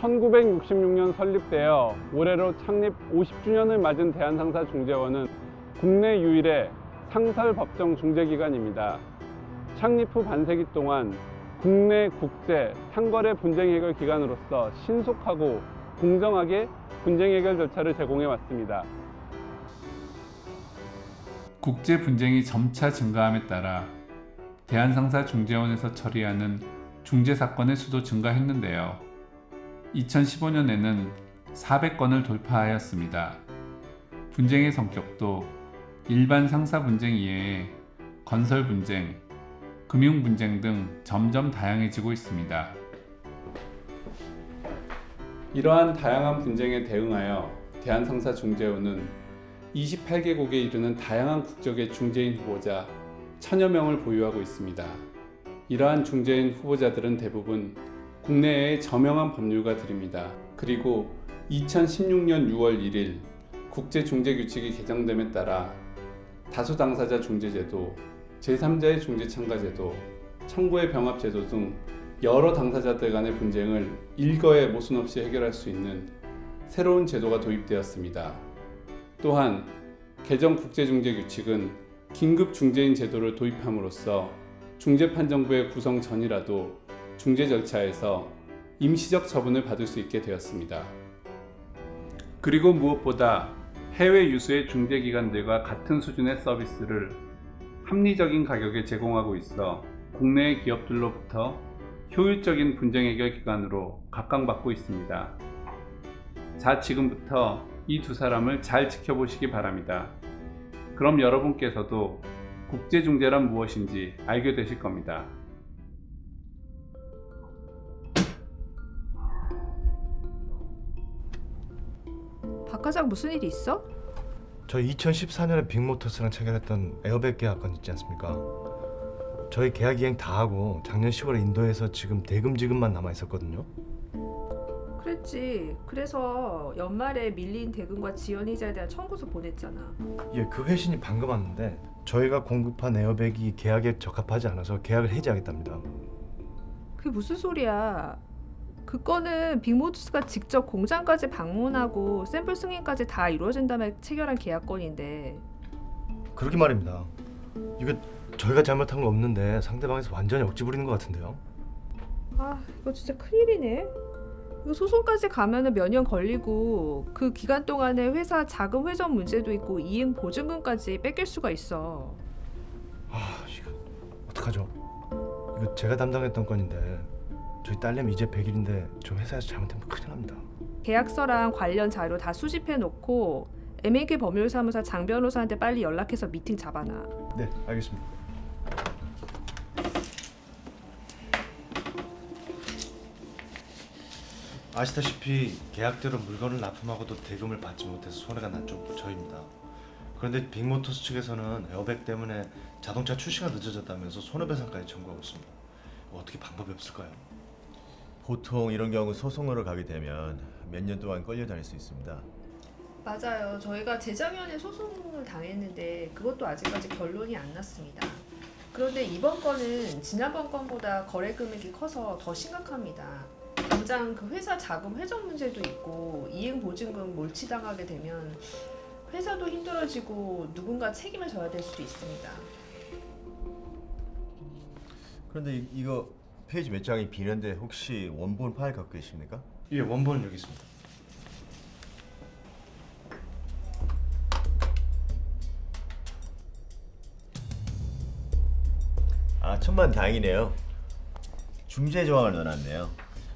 1966년 설립되어 올해로 창립 50주년을 맞은 대한상사중재원은 국내 유일의 상설법정 중재기관입니다. 창립 후 반세기 동안 국내, 국제, 상거래 분쟁 해결 기관으로서 신속하고 공정하게 분쟁 해결 절차를 제공해 왔습니다. 국제 분쟁이 점차 증가함에 따라 대한상사중재원에서 처리하는 중재 사건의 수도 증가했는데요. 2015년에는 400건을 돌파하였습니다. 분쟁의 성격도 일반 상사 분쟁 이외에 건설 분쟁, 금융 분쟁 등 점점 다양해지고 있습니다. 이러한 다양한 분쟁에 대응하여 대한상사중재원은 28개국에 이르는 다양한 국적의 중재인 후보자 1000여 명을 보유하고 있습니다. 이러한 중재인 후보자들은 대부분 국내의 저명한 법률가들입니다. 그리고 2016년 6월 1일 국제중재규칙이 개정됨에 따라 다수당사자 중재제도, 제3자의 중재참가제도, 청구의 병합제도 등 여러 당사자들 간의 분쟁을 일거에 모순 없이 해결할 수 있는 새로운 제도가 도입되었습니다. 또한 개정 국제중재규칙은 긴급중재인 제도를 도입함으로써 중재판정부의 구성 전이라도 중재 절차에서 임시적 처분을 받을 수 있게 되었습니다. 그리고 무엇보다 해외 유수의 중재기관들과 같은 수준의 서비스를 합리적인 가격에 제공하고 있어 국내의 기업들로부터 효율적인 분쟁 해결 기관으로 각광받고 있습니다. 자, 지금부터 이 두 사람을 잘 지켜보시기 바랍니다. 그럼 여러분께서도 국제중재란 무엇인지 알게 되실 겁니다. 박 과장 무슨 일이 있어? 저 2014년에 빅모터스랑 체결했던 에어백 계약건 있지 않습니까? 저희 계약 이행 다 하고 작년 10월에 인도에서 지금 대금 지급만 남아 있었거든요. 그랬지. 그래서 연말에 밀린 대금과 지연이자에 대한 청구서 보냈잖아. 예, 그 회신이 방금 왔는데 저희가 공급한 에어백이 계약에 적합하지 않아서 계약을 해지하겠답니다. 그게 무슨 소리야. 그 건은 빅모터스가 직접 공장까지 방문하고 샘플 승인까지 다 이루어진 다음에 체결한 계약건인데. 그러게 말입니다. 이거 저희가 잘못한 거 없는데 상대방에서 완전히 억지 부리는 것 같은데요. 아, 이거 진짜 큰일이네. 이거 소송까지 가면은 몇 년 걸리고 그 기간 동안에 회사 자금 회전 문제도 있고 이행 보증금까지 뺏길 수가 있어. 아, 이거 어떡하죠? 이거 제가 담당했던 건인데 저희 딸내미 이제 100일인데 저 회사에서 잘못하면 큰일 납니다. 계약서랑 관련 자료 다 수집해 놓고 M&K 법률사무소 장 변호사한테 빨리 연락해서 미팅 잡아놔. 네, 알겠습니다. 아시다시피 계약대로 물건을 납품하고도 대금을 받지 못해서 손해가 난 쪽 저입니다. 그런데 빅모터스 측에서는 에어백 때문에 자동차 출시가 늦어졌다면서 손해배상까지 청구하고 있습니다. 어떻게 방법이 없을까요? 보통 이런 경우 소송으로 가게 되면 몇 년 동안 끌려다닐 수 있습니다. 맞아요. 저희가 재작년에 소송을 당했는데 그것도 아직까지 결론이 안 났습니다. 그런데 이번 건은 지난번 건보다 거래 금액이 커서 더 심각합니다. 당장 그 회사 자금 회전 문제도 있고 이행 보증금 몰치당하게 되면 회사도 힘들어지고 누군가 책임을 져야 될 수도 있습니다. 그런데 이거 페이지 몇 장이 비는데 혹시 원본 파일 갖고 계십니까? 예, 원본은 여기 있습니다. 아, 천만다행이네요. 중재 조항을 넣어놨네요.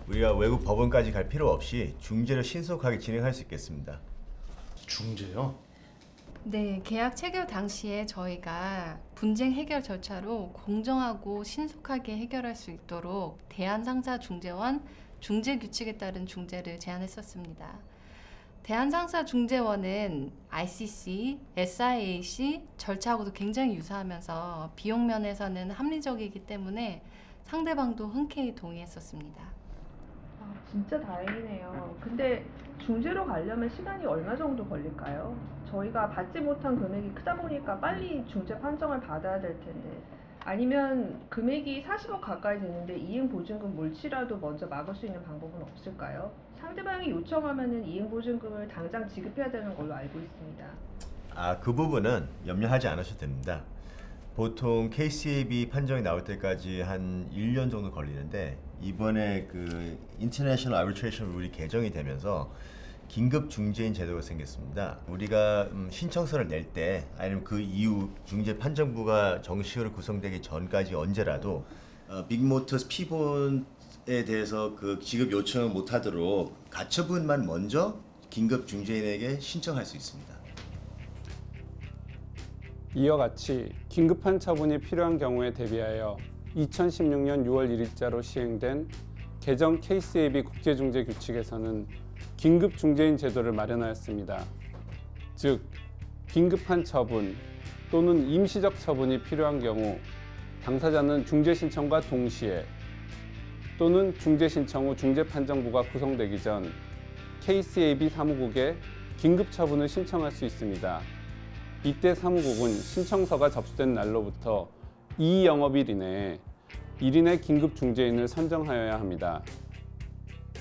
우리가 외국 법원까지 갈 필요 없이 중재를 신속하게 진행할 수 있겠습니다. 중재요? 네, 계약 체결 당시에 저희가 분쟁 해결 절차로 공정하고 신속하게 해결할 수 있도록 대한상사중재원 중재규칙에 따른 중재를 제안했었습니다. 대한상사중재원은 ICC, SIAC 절차하고도 굉장히 유사하면서 비용 면에서는 합리적이기 때문에 상대방도 흔쾌히 동의했었습니다. 아, 진짜 다행이네요. 근데 중재로 가려면 시간이 얼마 정도 걸릴까요? 저희가 받지 못한 금액이 크다 보니까 빨리 중재 판정을 받아야 될 텐데. 아니면 금액이 40억 가까이 되는데 이행 보증금 몰치라도 먼저 막을 수 있는 방법은 없을까요? 상대방이 요청하면은 이행 보증금을 당장 지급해야 되는 걸로 알고 있습니다. 그 부분은 염려하지 않으셔도 됩니다. 보통 KCAB 판정이 나올 때까지 한 1년 정도 걸리는데 이번에 그 International Arbitration 룰이 개정이 되면서 긴급 중재인 제도가 생겼습니다. 우리가 신청서를 낼 때 아니면 그 이후 중재 판정부가 정식으로 구성되기 전까지 언제라도 빅모터스 피본에 대해서 그 지급 요청을 못하도록 가처분만 먼저 긴급 중재인에게 신청할 수 있습니다. 이와 같이 긴급한 처분이 필요한 경우에 대비하여 2016년 6월 1일자로 시행된 개정 KCAB 국제중재 규칙에서는 긴급 중재인 제도를 마련하였습니다. 즉, 긴급한 처분 또는 임시적 처분이 필요한 경우 당사자는 중재 신청과 동시에 또는 중재 신청 후 중재판정부가 구성되기 전 KCAB 사무국에 긴급 처분을 신청할 수 있습니다. 이때 사무국은 신청서가 접수된 날로부터 2영업일 이내에 1인의 긴급 중재인을 선정하여야 합니다.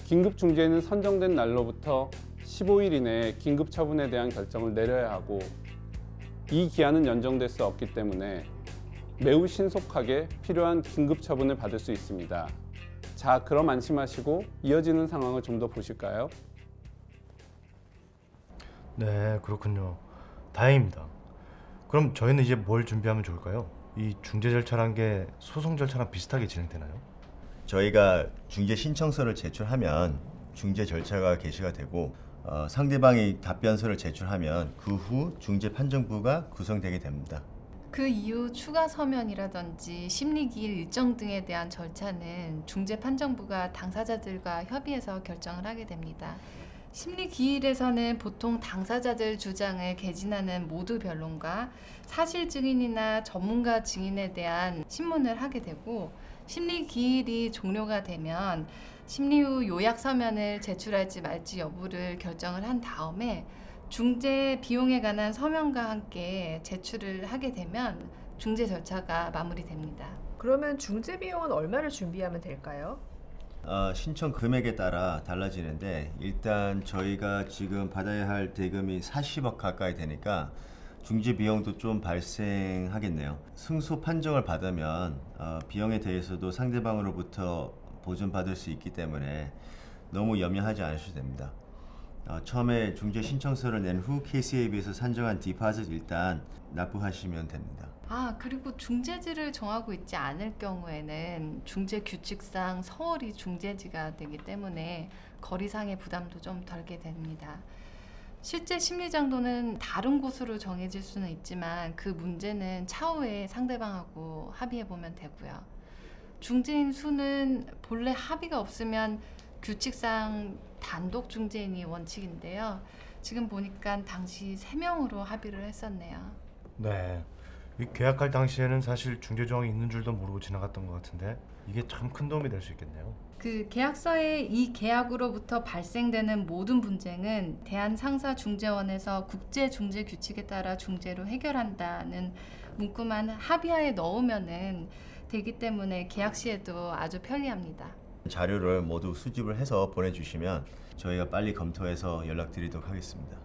긴급 중재인은 선정된 날로부터 15일 이내에 긴급 처분에 대한 결정을 내려야 하고 이 기한은 연장될 수 없기 때문에 매우 신속하게 필요한 긴급 처분을 받을 수 있습니다. 자, 그럼 안심하시고 이어지는 상황을 좀 더 보실까요? 네, 그렇군요. 다행입니다. 그럼 저희는 이제 뭘 준비하면 좋을까요? 이 중재 절차란 게 소송 절차랑 비슷하게 진행되나요? 저희가 중재 신청서를 제출하면 중재 절차가 개시가 되고 상대방이 답변서를 제출하면 그 후 중재 판정부가 구성되게 됩니다. 그 이후 추가 서면이라든지 심리기일 일정 등에 대한 절차는 중재판정부가 당사자들과 협의해서 결정을 하게 됩니다. 심리기일에서는 보통 당사자들 주장을 개진하는 모두 변론과 사실 증인이나 전문가 증인에 대한 신문을 하게 되고 심리기일이 종료가 되면 심리 후 요약 서면을 제출할지 말지 여부를 결정을 한 다음에 중재 비용에 관한 서면과 함께 제출을 하게 되면 중재 절차가 마무리됩니다. 그러면 중재 비용은 얼마를 준비하면 될까요? 신청 금액에 따라 달라지는데 일단 저희가 지금 받아야 할 대금이 40억 가까이 되니까 중재 비용도 좀 발생하겠네요. 승소 판정을 받으면 비용에 대해서도 상대방으로부터 보존받을 수 있기 때문에 너무 염려하지 않으셔도 됩니다. 처음에 중재 신청서를 낸 후 KCAB에서 산정한 디파짓 일단 납부하시면 됩니다. 그리고 중재지를 정하고 있지 않을 경우에는 중재 규칙상 서울이 중재지가 되기 때문에 거리상의 부담도 좀 덜게 됩니다. 실제 심리장도는 다른 곳으로 정해질 수는 있지만 그 문제는 차후에 상대방하고 합의해보면 되고요. 중재인 수는 본래 합의가 없으면 규칙상 단독 중재인이 원칙인데요. 지금 보니까 당시 3명으로 합의를 했었네요. 네. 이 계약할 당시에는 사실 중재 조항이 있는 줄도 모르고 지나갔던 것 같은데 이게 참 큰 도움이 될 수 있겠네요. 그 계약서에 이 계약으로부터 발생되는 모든 분쟁은 대한상사중재원에서 국제중재 규칙에 따라 중재로 해결한다는 문구만 합의하에 넣으면은 되기 때문에 계약 시에도 아주 편리합니다. 자료를 모두 수집을 해서 보내주시면 저희가 빨리 검토해서 연락드리도록 하겠습니다.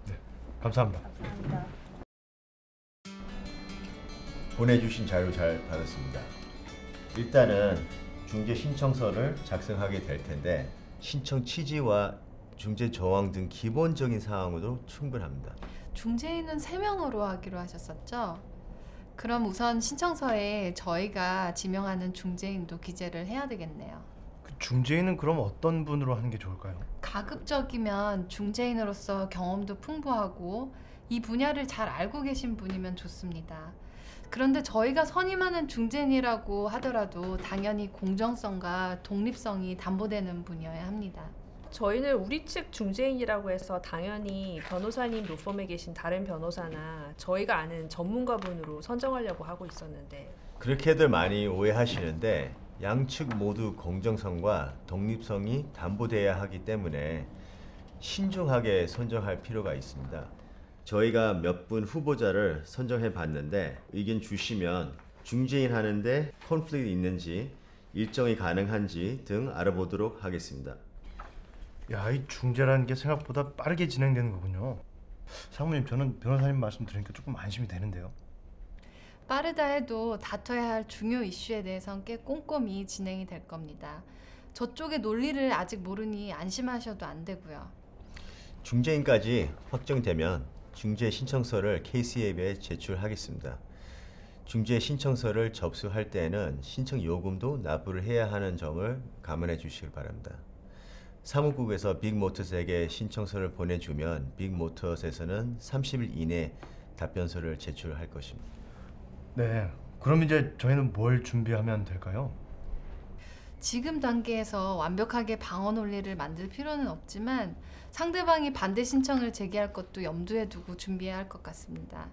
네, 감사합니다. 감사합니다. 보내주신 자료 잘 받았습니다. 일단은 중재 신청서를 작성하게 될 텐데 신청 취지와 중재 조항 등 기본적인 사항으로 충분합니다. 중재인은 3명으로 하기로 하셨었죠? 그럼 우선 신청서에 저희가 지명하는 중재인도 기재를 해야 되겠네요. 그 중재인은 그럼 어떤 분으로 하는 게 좋을까요? 가급적이면 중재인으로서 경험도 풍부하고 이 분야를 잘 알고 계신 분이면 좋습니다. 그런데 저희가 선임하는 중재인이라고 하더라도 당연히 공정성과 독립성이 담보되는 분이어야 합니다. 저희는 우리 측 중재인이라고 해서 당연히 변호사님 로펌에 계신 다른 변호사나 저희가 아는 전문가분으로 선정하려고 하고 있었는데 그렇게들 많이 오해하시는데 양측 모두 공정성과 독립성이 담보돼야 하기 때문에 신중하게 선정할 필요가 있습니다. 저희가 몇 분 후보자를 선정해 봤는데 의견 주시면 중재인 하는데 컨플릭트 있는지, 일정이 가능한지 등 알아보도록 하겠습니다. 야, 이 중재라는 게 생각보다 빠르게 진행되는 거군요. 사모님, 저는 변호사님 말씀 들으니까 조금 안심이 되는데요. 빠르다 해도 다퉈야 할 중요 이슈에 대해선 꽤 꼼꼼히 진행이 될 겁니다. 저쪽의 논리를 아직 모르니 안심하셔도 안 되고요. 중재인까지 확정되면 중재 신청서를 KCAB에 제출하겠습니다. 중재 신청서를 접수할 때에는 신청 요금도 납부를 해야 하는 점을 감안해 주시길 바랍니다. 사무국에서 빅모터스에게 신청서를 보내주면 빅모터스에서는 30일 이내 답변서를 제출할 것입니다. 네, 그럼 이제 저희는 뭘 준비하면 될까요? 지금 단계에서 완벽하게 방어 논리를 만들 필요는 없지만 상대방이 반대 신청을 제기할 것도 염두에 두고 준비해야 할 것 같습니다.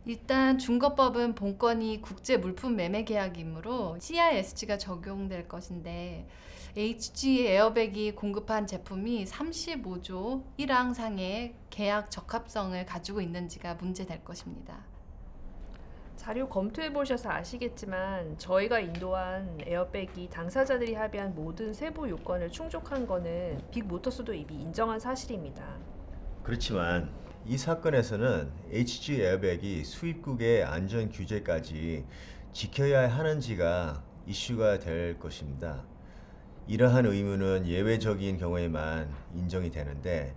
일단 중거법은 본건이 국제 물품 매매 계약이므로 CISG가 적용될 것인데 HG 에어백이 공급한 제품이 35조 1항상의 계약 적합성을 가지고 있는지가 문제될 것입니다. 자료 검토해 보셔서 아시겠지만 저희가 인도한 에어백이 당사자들이 합의한 모든 세부 요건을 충족한 거는 빅모터스도 이미 인정한 사실입니다. 그렇지만 이 사건에서는 HG 에어백이 수입국의 안전 규제까지 지켜야 하는지가 이슈가 될 것입니다. 이러한 의무는 예외적인 경우에만 인정이 되는데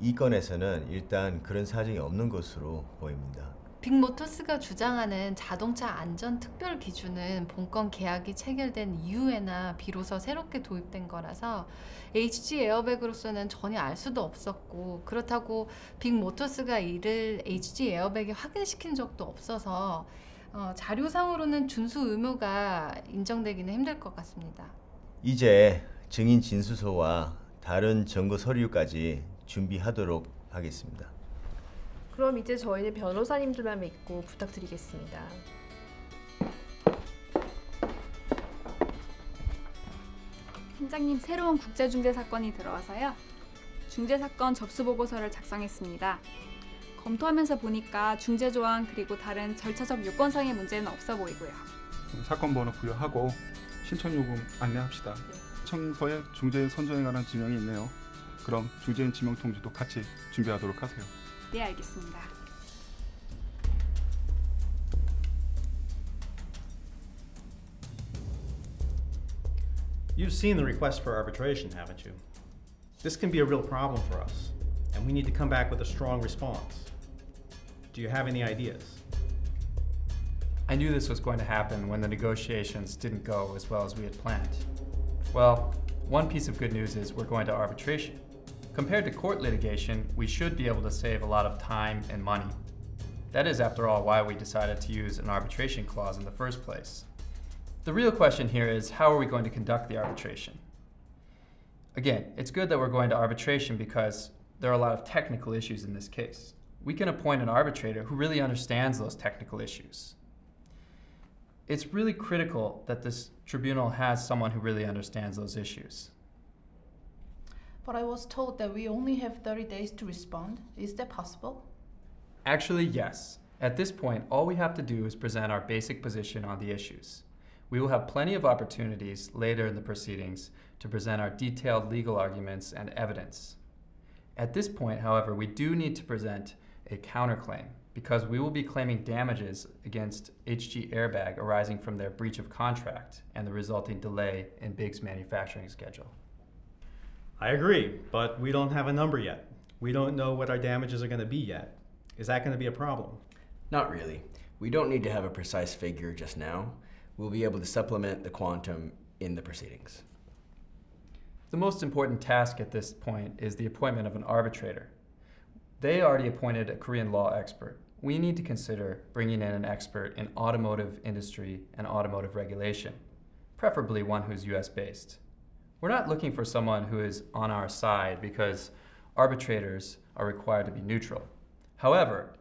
이 건에서는 일단 그런 사정이 없는 것으로 보입니다. 빅모터스가 주장하는 자동차 안전 특별 기준은 본건 계약이 체결된 이후에나 비로소 새롭게 도입된 거라서 HG 에어백으로서는 전혀 알 수도 없었고 그렇다고 빅모터스가 이를 HG 에어백에 확인시킨 적도 없어서 자료상으로는 준수 의무가 인정되기는 힘들 것 같습니다. 이제 증인 진술서와 다른 증거 서류까지 준비하도록 하겠습니다. 그럼 이제 저희는 변호사님들만 믿고 부탁드리겠습니다. 팀장님, 새로운 국제중재 사건이 들어와서요. 중재사건 접수보고서를 작성했습니다. 검토하면서 보니까 중재조항 그리고 다른 절차적 요건상의 문제는 없어 보이고요. 사건 번호 부여하고 신청요금 안내합시다. 신청서에 중재인 선정에 관한 지명이 있네요. 그럼 중재인 지명 통지도 같이 준비하도록 하세요. 네, 알겠습니다. You've seen the request for arbitration, haven't you? This can be a real problem for us, and we need to come back with a strong response. Do you have any ideas? I knew this was going to happen when the negotiations didn't go as well as we had planned. Well, one piece of good news is we're going to arbitration. Compared to court litigation, we should be able to save a lot of time and money. That is, after all, why we decided to use an arbitration clause in the first place. The real question here is, how are we going to conduct the arbitration? Again, it's good that we're going to arbitration because there are a lot of technical issues in this case. We can appoint an arbitrator who really understands those technical issues. It's really critical that this tribunal has someone who really understands those issues. But I was told that we only have 30 days to respond. Is that possible? Actually, yes. At this point, all we have to do is present our basic position on the issues. We will have plenty of opportunities later in the proceedings to present our detailed legal arguments and evidence. At this point, however, we do need to present a counterclaim because we will be claiming damages against HG Airbag arising from their breach of contract and the resulting delay in BIG's manufacturing schedule. I agree, but we don't have a number yet. We don't know what our damages are going to be yet. Is that going to be a problem? Not really. We don't need to have a precise figure just now. We'll be able to supplement the quantum in the proceedings. The most important task at this point is the appointment of an arbitrator. They already appointed a Korean law expert. We need to consider bringing in an expert in automotive industry and automotive regulation, preferably one who's US-based. We're not looking for someone who is on our side because arbitrators are required to be neutral. However,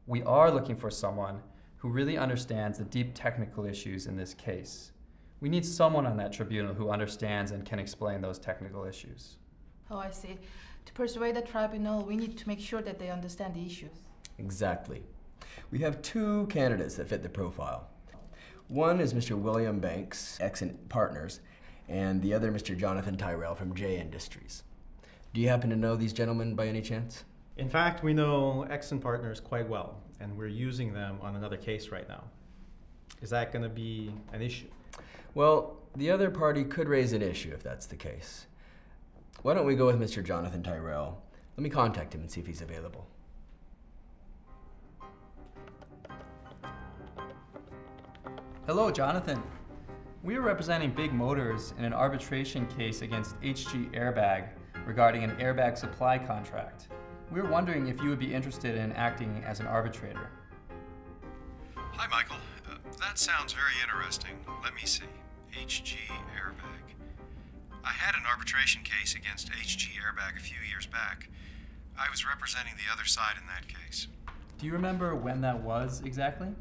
we are looking for someone who really understands the deep technical issues in this case. We need someone on that tribunal who understands and can explain those technical issues. Oh, I see. To persuade the tribunal, we need to make sure that they understand the issues. Exactly. We have two candidates that fit the profile. One is Mr. William Banks, ex-partners, and the other Mr. Jonathan Tyrell from J Industries. Do you happen to know these gentlemen by any chance? In fact, we know Exxon Partners quite well, and we're using them on another case right now. Is that going to be an issue? Well, the other party could raise an issue if that's the case. Why don't we go with Mr. Jonathan Tyrell? Let me contact him and see if he's available. Hello, Jonathan. We are representing Big Motors in an arbitration case against HG Airbag regarding an airbag supply contract. We were wondering if you would be interested in acting as an arbitrator. Hi, Michael. That sounds very interesting. Let me see. HG Airbag. I had an arbitration case against HG Airbag a few years back. I was representing the other side in that case. Do you remember when that was exactly?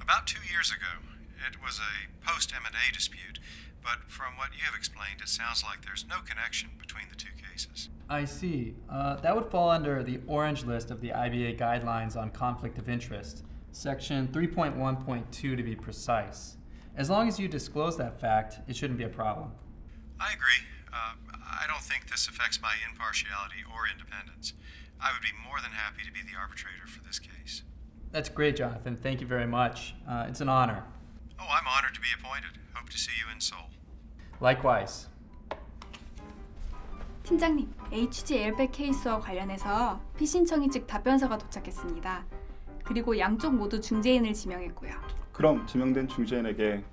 About 2 years ago. It was a post-M&A dispute, but from what you have explained, it sounds like there's no connection between the two cases. I see. That would fall under the orange list of the IBA guidelines on conflict of interest, section 3.1.2 to be precise. As long as you disclose that fact, it shouldn't be a problem. I agree. I don't think this affects my impartiality or independence. I would be more than happy to be the arbitrator for this case. That's great, Jonathan. Thank you very much. It's an honor. Oh, I'm honored to be appointed. Hope to see you in Seoul. Likewise. 팀장님, HG 에어백 케이스와 관련해서 피신청인 측 답변서가 도착했습니다. 그리고 양쪽 모두 중재인을 지명했고요. 그럼 지명된 중재인에게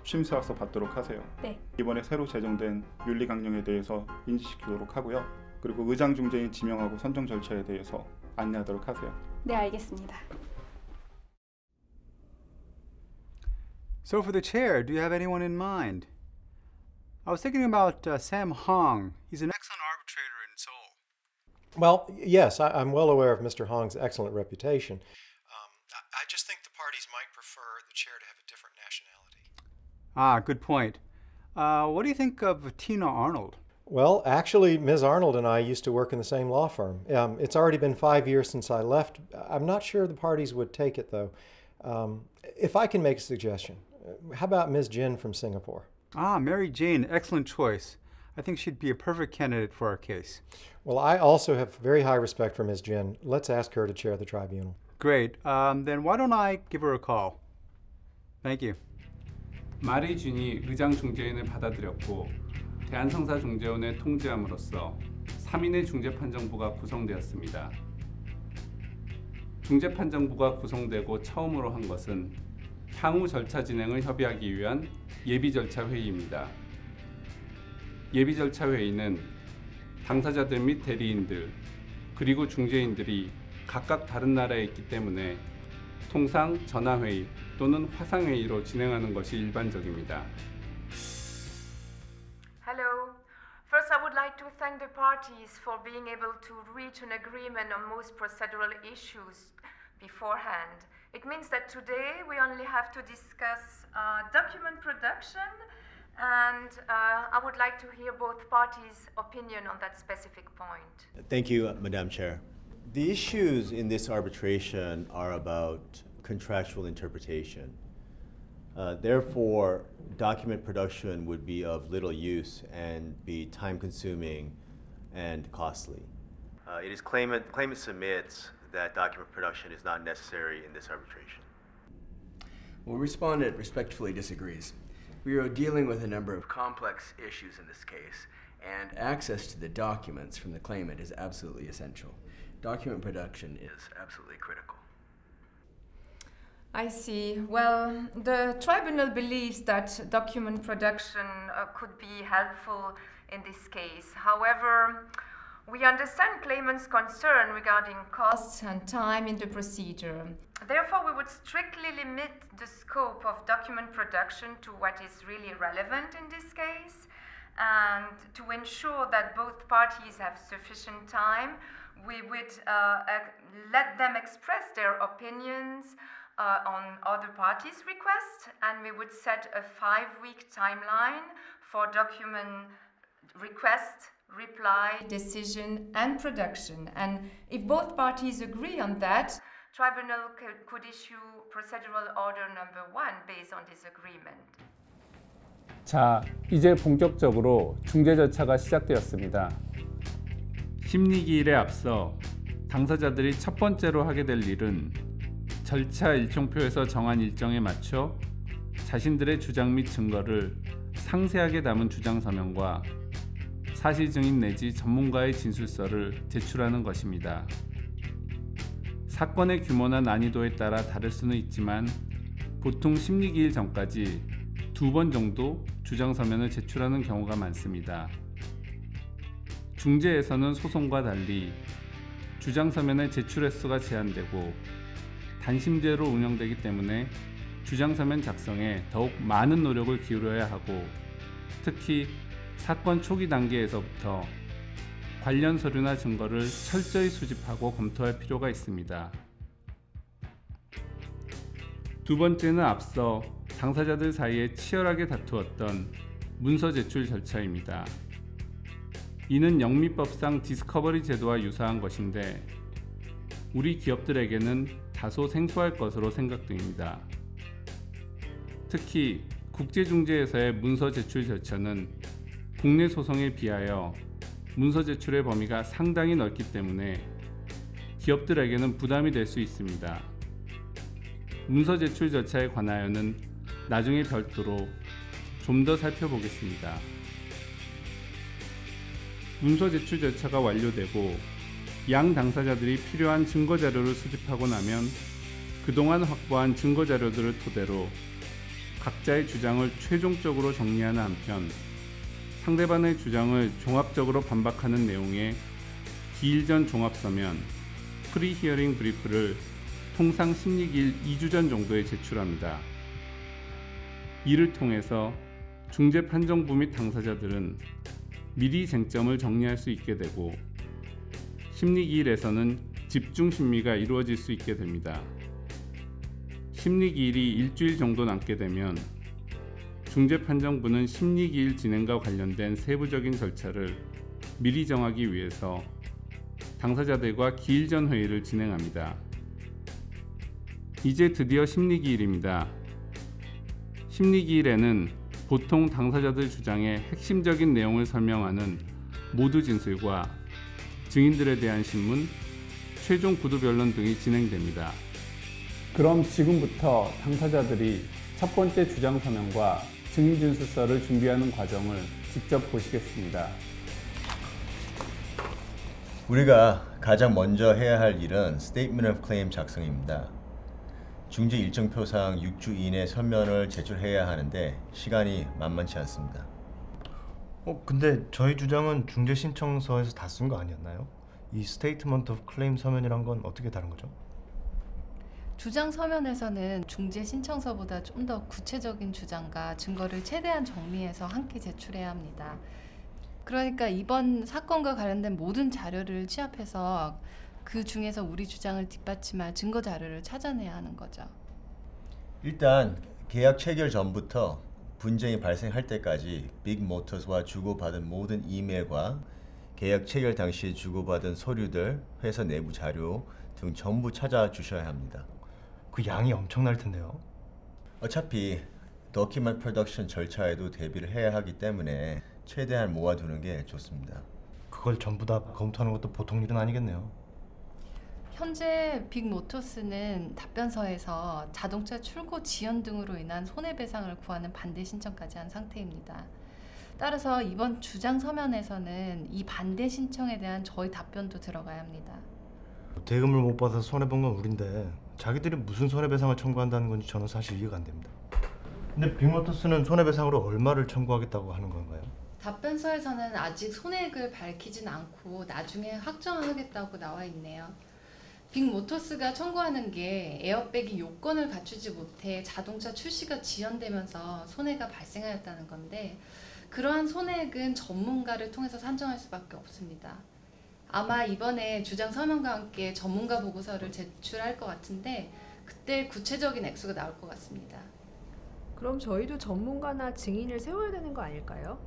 취임사학서 받도록 하세요. 네. 이번에 새로 제정된 윤리 강령에 대해서 인지시키도록 하고요. 그리고 의장 중재인 지명하고 선정 절차에 대해서 안내하도록 하세요. 네, 알겠습니다. So for the chair, do you have anyone in mind? I was thinking about Sam Hong. He's an excellent arbitrator in Seoul. Well, yes, I'm well aware of Mr. Hong's excellent reputation. I just think the parties might prefer the chair to have a different nationality. Ah, good point. What do you think of Tina Arnold? Well, actually, Ms. Arnold and I used to work in the same law firm. It's already been 5 years since I left. I'm not sure the parties would take it, though. If I can make a suggestion, how about Ms. Jin from Singapore? Ah, Mary Jane, excellent choice. I think she'd be a perfect candidate for our case. Well, I also have very high respect for Ms. Jin. Let's ask her to chair the tribunal. Great. Then why don't I give her a call? Thank you. 마리 준이 의장 중재인을 받아들였고 대한상사중재원에 통지함으로써 3인의 중재판정부가 구성되었습니다. 중재판정부가 구성되고 처음으로 한 것은 향후 절차 진행을 협의하기 위한 예비절차 회의입니다. 예비절차 회의는 당사자들 및 대리인들 그리고 중재인들이 각각 다른 나라에 있기 때문에 통상 전화회의 또는 화상회의로 진행하는 것이 일반적입니다. Hello. First, I would like to thank the parties for being able to reach an agreement on most procedural issues beforehand. It means that today we only have to discuss document production, and I would like to hear both parties' opinion on that specific point. Thank you, Madam Chair. The issues in this arbitration are about contractual interpretation. Therefore, document production would be of little use and be time-consuming and costly. It is claimant submits that document production is not necessary in this arbitration. Well, respondent respectfully disagrees. We are dealing with a number of complex issues in this case, and access to the documents from the claimant is absolutely essential. Document production is absolutely critical. I see. Well, the tribunal believes that document production could be helpful in this case. However, we understand claimant's concern regarding costs and time in the procedure. Therefore, we would strictly limit the scope of document production to what is really relevant in this case. And to ensure that both parties have sufficient time, we would let them express their opinions on other parties' requests, and we would set a 5-week timeline for document request, reply, decision, and production. And if both parties agree on that, tribunal could issue procedural order number 1 based on this agreement. 자, 이제 본격적으로 중재 절차가 시작되었습니다. 심리기일에 앞서 당사자들이 첫 번째로 하게 될 일은 절차 일정표에서 정한 일정에 맞춰 자신들의 주장 및 증거를 상세하게 담은 주장 서면과 사실 증인 내지 전문가의 진술서를 제출하는 것입니다. 사건의 규모나 난이도에 따라 다를 수는 있지만 보통 심리기일 전까지 2번 정도 주장 서면을 제출하는 경우가 많습니다. 중재에서는 소송과 달리 주장 서면의 제출 횟수가 제한되고 단심제로 운영되기 때문에 주장 서면 작성에 더욱 많은 노력을 기울여야 하고 특히 사건 초기 단계에서부터 관련 서류나 증거를 철저히 수집하고 검토할 필요가 있습니다. 두 번째는 앞서 당사자들 사이에 치열하게 다투었던 문서 제출 절차입니다. 이는 영미법상 디스커버리 제도와 유사한 것인데 우리 기업들에게는 다소 생소할 것으로 생각됩니다. 특히 국제중재에서의 문서 제출 절차는 국내 소송에 비하여 문서 제출의 범위가 상당히 넓기 때문에 기업들에게는 부담이 될 수 있습니다. 문서 제출 절차에 관하여는 나중에 별도로 좀 더 살펴보겠습니다. 문서 제출 절차가 완료되고 양 당사자들이 필요한 증거 자료를 수집하고 나면 그동안 확보한 증거 자료들을 토대로 각자의 주장을 최종적으로 정리하는 한편 상대방의 주장을 종합적으로 반박하는 내용의 기일 전 종합서면 프리히어링 브리프를 통상 심리기일 2주 전 정도에 제출합니다. 이를 통해서 중재판정부 및 당사자들은 미리 쟁점을 정리할 수 있게 되고 심리기일에서는 집중 심리가 이루어질 수 있게 됩니다. 심리기일이 일주일 정도 남게 되면 중재판정부는 심리기일 진행과 관련된 세부적인 절차를 미리 정하기 위해서 당사자들과 기일 전 회의를 진행합니다. 이제 드디어 심리기일입니다. 심리기일에는 보통 당사자들 주장의 핵심적인 내용을 설명하는 모두 진술과 증인들에 대한 신문, 최종 구두 변론 등이 진행됩니다. 그럼 지금부터 당사자들이 첫 번째 주장 서면과 증인 진술서를 준비하는 과정을 직접 보시겠습니다. 우리가 가장 먼저 해야 할 일은 Statement of Claim 작성입니다. 중재 일정표상 6주 이내 서면을 제출해야 하는데 시간이 만만치 않습니다. 근데 저희 주장은 중재 신청서에서 다 쓴 거 아니었나요? 이 Statement of Claim 서면이란 건 어떻게 다른 거죠? 주장 서면에서는 중재 신청서보다 좀 더 구체적인 주장과 증거를 최대한 정리해서 함께 제출해야 합니다. 그러니까 이번 사건과 관련된 모든 자료를 취합해서 그 중에서 우리 주장을 뒷받침할 증거 자료를 찾아내야 하는 거죠. 일단 계약 체결 전부터 분쟁이 발생할 때까지 빅모터스와 주고받은 모든 이메일과 계약 체결 당시에 주고받은 서류들, 회사 내부 자료 등 전부 찾아주셔야 합니다. 그 양이 엄청날 텐데요. 어차피 도큐먼트 프로덕션 절차에도 대비를 해야 하기 때문에 최대한 모아두는 게 좋습니다. 그걸 전부 다 검토하는 것도 보통 일은 아니겠네요. 현재 빅모터스는 답변서에서 자동차 출고 지연 등으로 인한 손해배상을 구하는 반대 신청까지 한 상태입니다. 따라서 이번 주장 서면에서는 이 반대 신청에 대한 저희 답변도 들어가야 합니다. 대금을 못 받아서 손해본 건 우린데 자기들이 무슨 손해배상을 청구한다는 건지 저는 사실 이해가 안 됩니다. 근데 빅모터스는 손해배상으로 얼마를 청구하겠다고 하는 건가요? 답변서에서는 아직 손해액을 밝히진 않고 나중에 확정을 하겠다고 나와 있네요. 빅모터스가 청구하는 게 에어백이 요건을 갖추지 못해 자동차 출시가 지연되면서 손해가 발생하였다는 건데 그러한 손해액은 전문가를 통해서 산정할 수밖에 없습니다. 아마 이번에 주장 서면과 함께 전문가 보고서를 제출할 것 같은데 그때 구체적인 액수가 나올 것 같습니다. 그럼 저희도 전문가나 증인을 세워야 되는 거 아닐까요?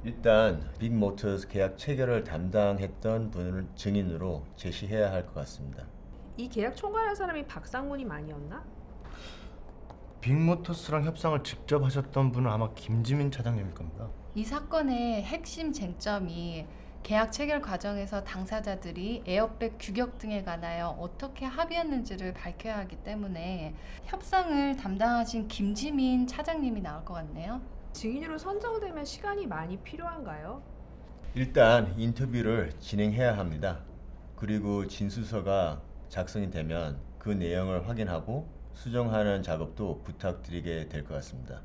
일단 빅모터스 계약 체결을 담당했던 분을 증인으로 제시해야 할 것 같습니다. 이 계약 총괄한 사람이 박상문이 아니었나? 빅모터스랑 협상을 직접 하셨던 분은 아마 김지민 차장님일 겁니다. 이 사건의 핵심 쟁점이 계약 체결 과정에서 당사자들이 에어백 규격 등에 관하여 어떻게 합의했는지를 밝혀야 하기 때문에 협상을 담당하신 김지민 차장님이 나올 것 같네요. 증인으로 선정되면 시간이 많이 필요한가요? 일단 인터뷰를 진행해야 합니다. 그리고 진술서가 작성이 되면 그 내용을 확인하고 수정하는 작업도 부탁드리게 될 것 같습니다.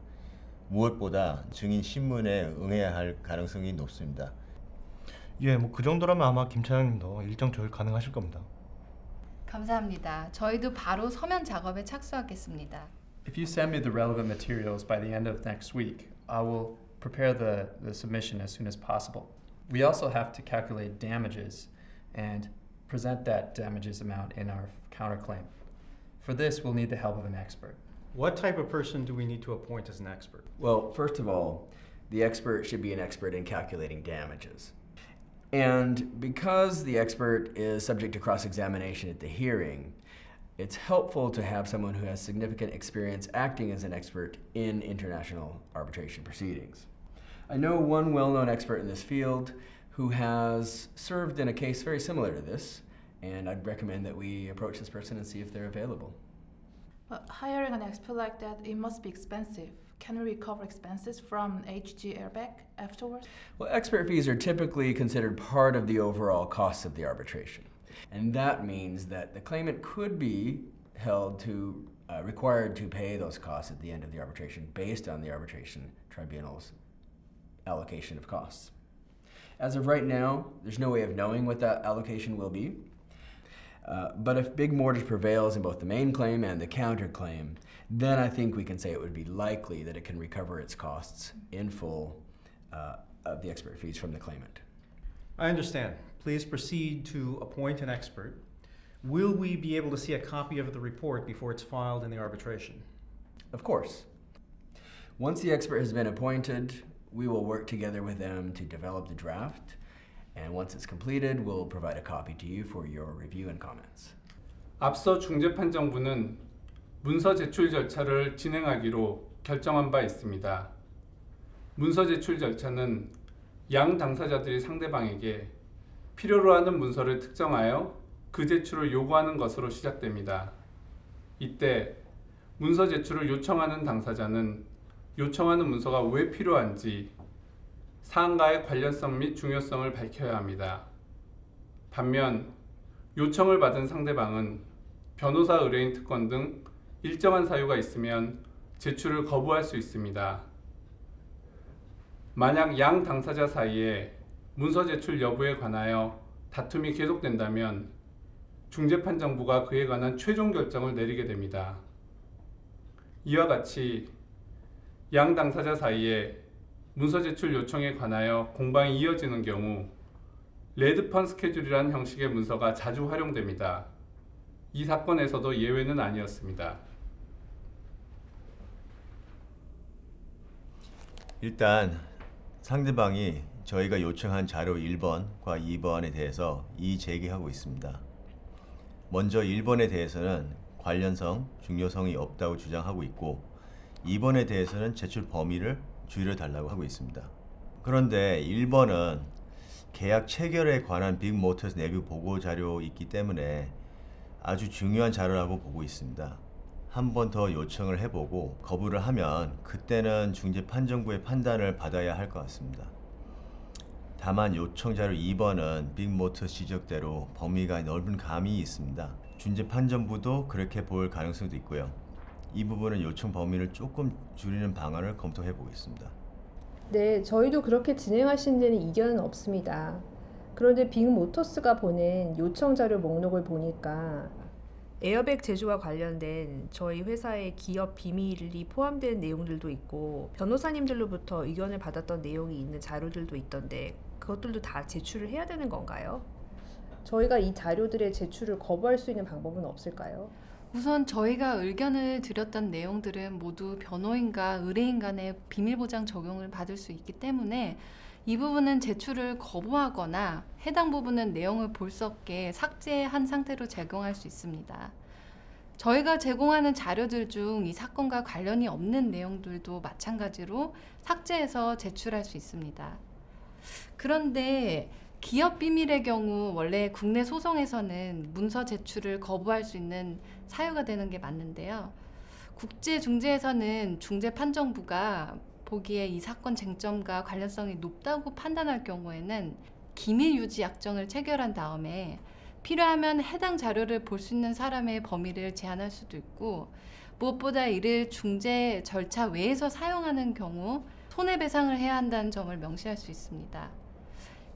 무엇보다 증인 신문에 응해야 할 가능성이 높습니다. 예, 뭐 그 정도라면 아마 김 차장님도 일정 조율 가능하실 겁니다. 감사합니다. 저희도 바로 서면 작업에 착수하겠습니다. If you send me the relevant materials by the end of next week, I will prepare the submission as soon as possible. We also have to calculate damages and present that damages amount in our counterclaim. For this, we'll need the help of an expert. What type of person do we need to appoint as an expert? Well, first of all, the expert should be an expert in calculating damages. And because the expert is subject to cross-examination at the hearing, it's helpful to have someone who has significant experience acting as an expert in international arbitration proceedings. I know one well-known expert in this field who has served in a case very similar to this, and I'd recommend that we approach this person and see if they're available. But hiring an expert like that, it must be expensive. Can we recover expenses from HG Airbag afterwards? Well, expert fees are typically considered part of the overall costs of the arbitration. And that means that the claimant could be held to, required to pay those costs at the end of the arbitration based on the arbitration tribunal's allocation of costs. As of right now, there's no way of knowing what that allocation will be. But if Big Mortgage prevails in both the main claim and the counterclaim, then I think we can say it would be likely that it can recover its costs in full of the expert fees from the claimant. I understand. Please proceed to appoint an expert. Will we be able to see a copy of the report before it's filed in the arbitration? Of course. Once the expert has been appointed, we will work together with them to develop the draft. And once it's completed, we'll provide a copy to you for your review and comments. 앞서 중재판정부는 문서 제출 절차를 진행하기로 결정한 바 있습니다. 문서 제출 절차는 양 당사자들이 상대방에게 필요로 하는 문서를 특정하여 그 제출을 요구하는 것으로 시작됩니다. 이때 문서 제출을 요청하는 당사자는 요청하는 문서가 왜 필요한지 사안과의 관련성 및 중요성을 밝혀야 합니다. 반면 요청을 받은 상대방은 변호사 의뢰인 특권 등 일정한 사유가 있으면 제출을 거부할 수 있습니다. 만약 양 당사자 사이에 문서 제출 여부에 관하여 다툼이 계속된다면 중재판정부가 그에 관한 최종 결정을 내리게 됩니다. 이와 같이 양 당사자 사이에 문서 제출 요청에 관하여 공방이 이어지는 경우 레드펀 스케줄이라는 형식의 문서가 자주 활용됩니다. 이 사건에서도 예외는 아니었습니다. 일단 상대방이 저희가 요청한 자료 1번과 2번에 대해서 이의 제기하고 있습니다. 먼저 1번에 대해서는 관련성, 중요성이 없다고 주장하고 있고 2번에 대해서는 제출 범위를 줄여달라고 하고 있습니다. 그런데 1번은 계약 체결에 관한 빅모터스 내부 보고 자료 있기 때문에 아주 중요한 자료라고 보고 있습니다. 한 번 더 요청을 해보고 거부를 하면 그때는 중재판정부의 판단을 받아야 할 것 같습니다. 다만 요청 자료 2번은 빅모터스 지적대로 범위가 넓은 감이 있습니다. 중재판정부도 그렇게 볼 가능성도 있고요. 이 부분은 요청 범위를 조금 줄이는 방안을 검토해 보겠습니다. 네, 저희도 그렇게 진행하신 데는 이견은 없습니다. 그런데 빅모터스가 보낸 요청 자료 목록을 보니까 에어백 제조와 관련된 저희 회사의 기업 비밀이 포함된 내용들도 있고 변호사님들로부터 의견을 받았던 내용이 있는 자료들도 있던데 그것들도 다 제출을 해야 되는 건가요? 저희가 이 자료들의 제출을 거부할 수 있는 방법은 없을까요? 우선 저희가 의견을 드렸던 내용들은 모두 변호인과 의뢰인 간의 비밀보장 적용을 받을 수 있기 때문에 이 부분은 제출을 거부하거나 해당 부분은 내용을 볼 수 없게 삭제한 상태로 제공할 수 있습니다. 저희가 제공하는 자료들 중 이 사건과 관련이 없는 내용들도 마찬가지로 삭제해서 제출할 수 있습니다. 그런데 기업 비밀의 경우 원래 국내 소송에서는 문서 제출을 거부할 수 있는 사유가 되는 게 맞는데요. 국제중재에서는 중재판정부가 보기에 이 사건 쟁점과 관련성이 높다고 판단할 경우에는 기밀 유지 약정을 체결한 다음에 필요하면 해당 자료를 볼 수 있는 사람의 범위를 제한할 수도 있고, 무엇보다 이를 중재 절차 외에서 사용하는 경우 손해배상을 해야 한다는 점을 명시할 수 있습니다.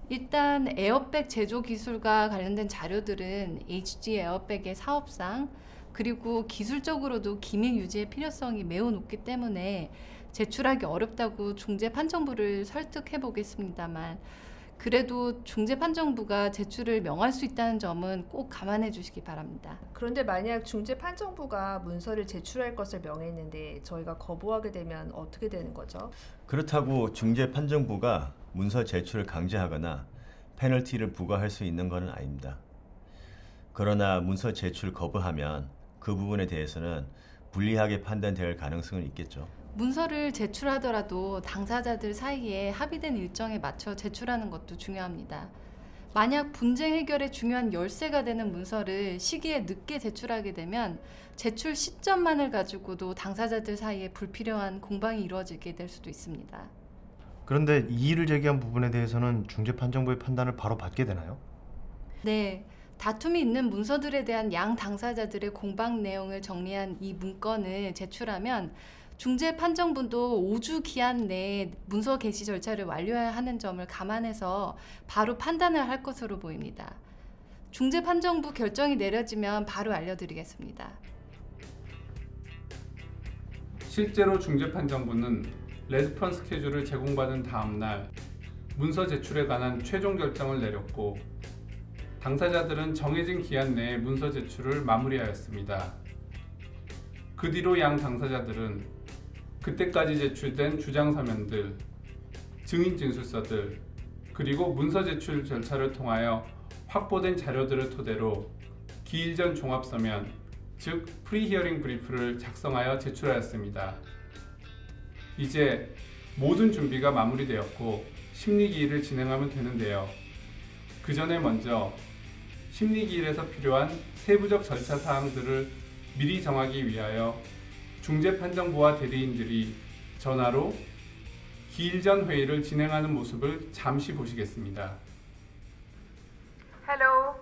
일단 에어백 제조 기술과 관련된 자료들은 HG 에어백의 사업상 그리고 기술적으로도 기밀 유지의 필요성이 매우 높기 때문에 제출하기 어렵다고 중재판정부를 설득해 보겠습니다만, 그래도 중재판정부가 제출을 명할 수 있다는 점은 꼭 감안해 주시기 바랍니다. 그런데 만약 중재판정부가 문서를 제출할 것을 명했는데 저희가 거부하게 되면 어떻게 되는 거죠? 그렇다고 중재판정부가 문서 제출을 강제하거나 페널티를 부과할 수 있는 것은 아닙니다. 그러나 문서 제출 거부하면 그 부분에 대해서는 불리하게 판단될 가능성은 있겠죠. 문서를 제출하더라도 당사자들 사이에 합의된 일정에 맞춰 제출하는 것도 중요합니다. 만약 분쟁 해결에 중요한 열쇠가 되는 문서를 시기에 늦게 제출하게 되면 제출 시점만을 가지고도 당사자들 사이에 불필요한 공방이 이루어지게 될 수도 있습니다. 그런데 이의를 제기한 부분에 대해서는 중재판정부의 판단을 바로 받게 되나요? 네. 다툼이 있는 문서들에 대한 양 당사자들의 공방 내용을 정리한 이 문건을 제출하면 중재판정부도 5주 기한 내에 문서 게시 절차를 완료해야 하는 점을 감안해서 바로 판단을 할 것으로 보입니다. 중재판정부 결정이 내려지면 바로 알려드리겠습니다. 실제로 중재판정부는 레스폰스 스케줄을 제공받은 다음 날 문서 제출에 관한 최종 결정을 내렸고, 당사자들은 정해진 기한 내에 문서 제출을 마무리하였습니다. 그 뒤로 양 당사자들은 그때까지 제출된 주장 서면들, 증인 진술서들, 그리고 문서 제출 절차를 통하여 확보된 자료들을 토대로 기일 전 종합 서면, 즉 프리히어링 브리프를 작성하여 제출하였습니다. 이제 모든 준비가 마무리되었고 심리기일을 진행하면 되는데요. 그 전에 먼저 심리기일에서 필요한 세부적 절차 사항들을 미리 정하기 위하여 중재판정부와 대리인들이 전화로 기일 전 회의를 진행하는 모습을 잠시 보시겠습니다. Hello,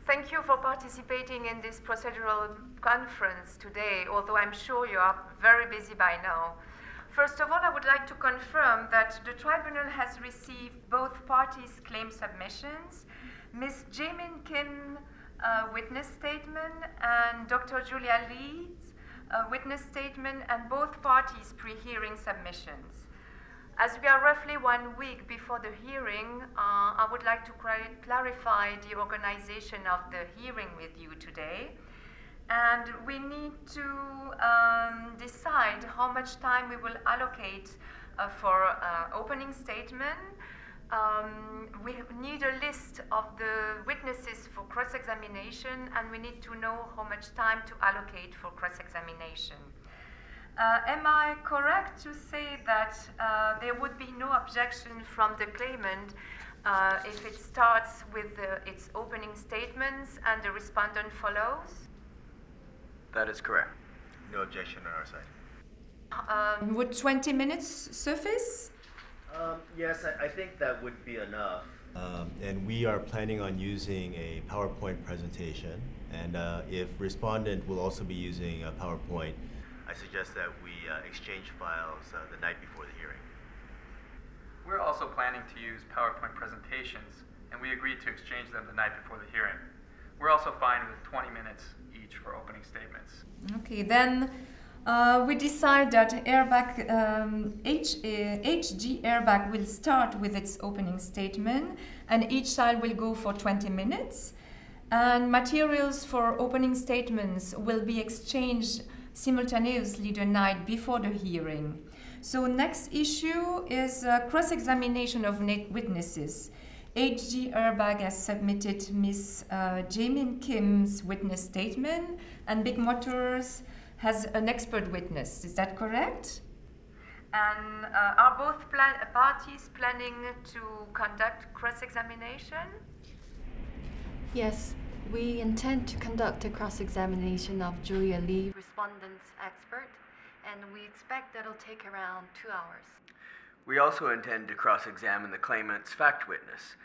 thank you for participating in this procedural conference today, although I'm sure you are very busy by now. First of all, I would like to confirm that the tribunal has received both parties' claim submissions, Ms. Jaemin Kim witness statement and Dr. Julia Lee's witness statement, and both parties' pre-hearing submissions. As we are roughly 1 week before the hearing, I would like to clarify the organization of the hearing with you today. And we need to decide how much time we will allocate for opening statement. We need a list of the witnesses for cross-examination, and we need to know how much time to allocate for cross-examination. Am I correct to say that there would be no objection from the claimant if it starts with its opening statements and the respondent follows? That is correct. No objection on our side. Would 20 minutes suffice? Yes, I think that would be enough. And we are planning on using a PowerPoint presentation. And if respondent will also be using a PowerPoint, I suggest that we exchange files the night before the hearing. We're also planning to use PowerPoint presentations, and we agreed to exchange them the night before the hearing. We're also fine with 20 minutes each for opening statements. Okay, then we decide that HG Airbag will start with its opening statement, and each side will go for 20 minutes. And materials for opening statements will be exchanged simultaneously the night before the hearing. So next issue is cross-examination of witnesses. HG Airbag has submitted Ms. Jaemin Kim's witness statement, and Big Motors has an expert witness. Is that correct? And are both parties planning to conduct cross-examination? Yes, we intend to conduct a cross-examination of Julia Lee, respondent's expert, and we expect that'll take around 2 hours. We also intend to cross-examine the claimant's fact witness,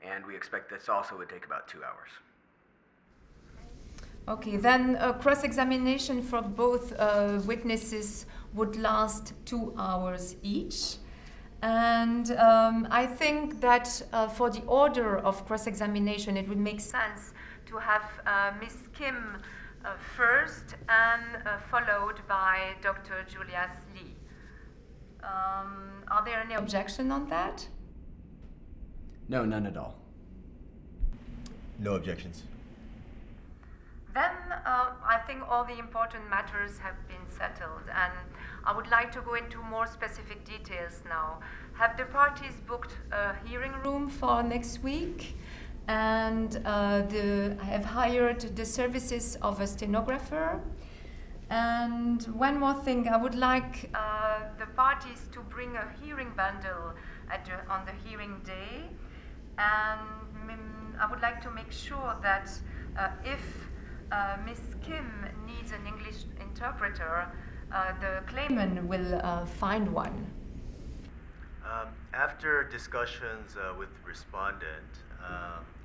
and we expect this also would take about 2 hours. Okay, then cross-examination for both witnesses would last 2 hours each. And I think that for the order of cross-examination, it would make sense to have Ms. Kim first and followed by Dr. Julia Lee. Are there any objections on that? No, none at all. No objections. Then I think all the important matters have been settled, and I would like to go into more specific details now. Have the parties booked a hearing room for next week? And I have hired the services of a stenographer. And one more thing, I would like the parties to bring a hearing bundle on the hearing day. And I would like to make sure that if Ms. Kim needs an English interpreter, the claimant will find one. After discussions with respondent,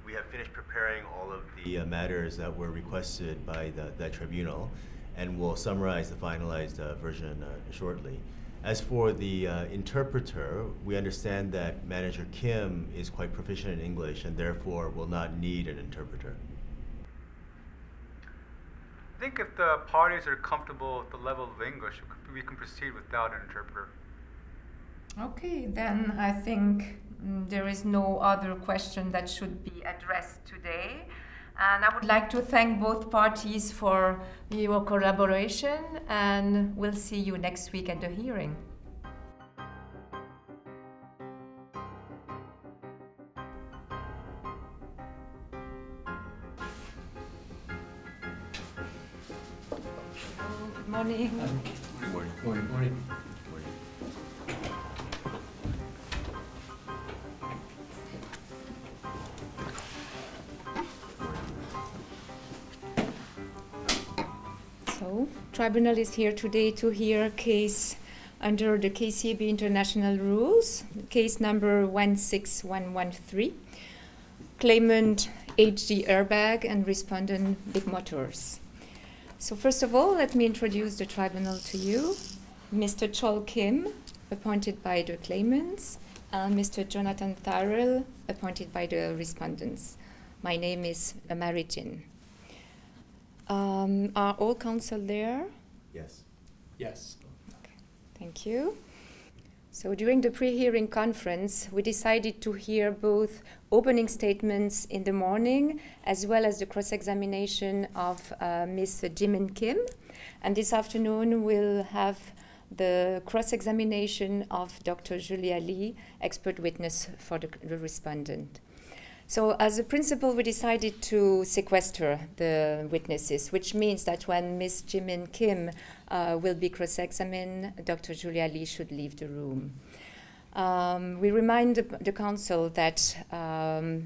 we have finished preparing all of the matters that were requested by that tribunal, and we'll summarize the finalized version shortly. As for the interpreter, we understand that Manager Kim is quite proficient in English and therefore will not need an interpreter. I think if the parties are comfortable with the level of English, we can proceed without an interpreter. Okay, then I think there is no other question that should be addressed today. And I would like to thank both parties for your collaboration, and we'll see you next week at the hearing. Good morning. Good morning. Morning. Morning. So, Tribunal is here today to hear a case under the KCAB International Rules, case number 16113, claimant HG Airbag and respondent Big Motors. So first of all, let me introduce the tribunal to you. Mr. Chol Kim, appointed by the claimants, and Mr. Jonathan Tyrrell, appointed by the respondents. My name is Mary Jin. Are all counsel there? Yes. Yes. Okay. Thank you. So during the pre-hearing conference, we decided to hear both opening statements in the morning as well as the cross-examination of Ms. Jaemin Kim. And this afternoon we'll have the cross-examination of Dr. Julia Lee, expert witness for the respondent. So as a principle, we decided to sequester the witnesses, which means that when Ms. Jaemin Kim will be cross-examined, Dr. Julia Lee should leave the room. We remind the counsel that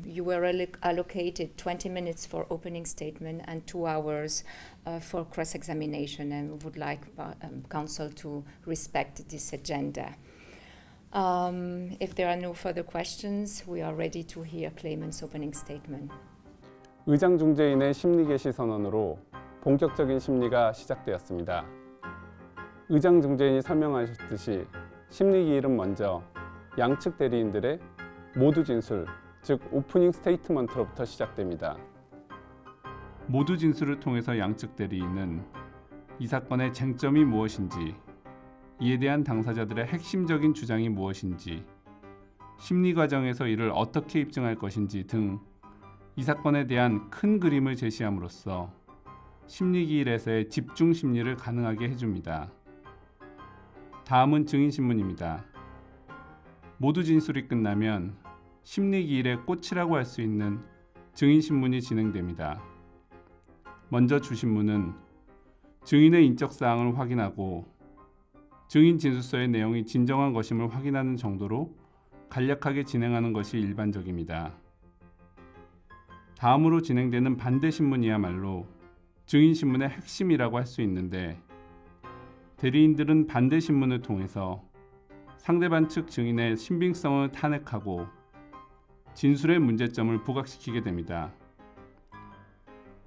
you were allocated 20 minutes for opening statement and 2 hours for cross-examination, and we would like counsel to respect this agenda. If there are no further questions, we are ready to hear claimant's opening statement. 의장 중재인의 심리 개시 선언으로 본격적인 심리가 시작되었습니다. 의장 중재인이 설명하셨듯이 심리 기일은 먼저 양측 대리인들의 모두 진술, 즉 오프닝 스테이트먼트로부터 시작됩니다. 모두 진술을 통해서 양측 대리인은 이 사건의 쟁점이 무엇인지, 이에 대한 당사자들의 핵심적인 주장이 무엇인지, 심리 과정에서 이를 어떻게 입증할 것인지 등 이 사건에 대한 큰 그림을 제시함으로써 심리 기일에서의 집중 심리를 가능하게 해줍니다. 다음은 증인신문입니다. 모두 진술이 끝나면 심리기일의 꽃이라고 할 수 있는 증인신문이 진행됩니다. 먼저 주신문은 증인의 인적사항을 확인하고 증인 진술서의 내용이 진정한 것임을 확인하는 정도로 간략하게 진행하는 것이 일반적입니다. 다음으로 진행되는 반대신문이야말로 증인신문의 핵심이라고 할 수 있는데, 대리인들은 반대신문을 통해서 상대방 측 증인의 신빙성을 탄핵하고 진술의 문제점을 부각시키게 됩니다.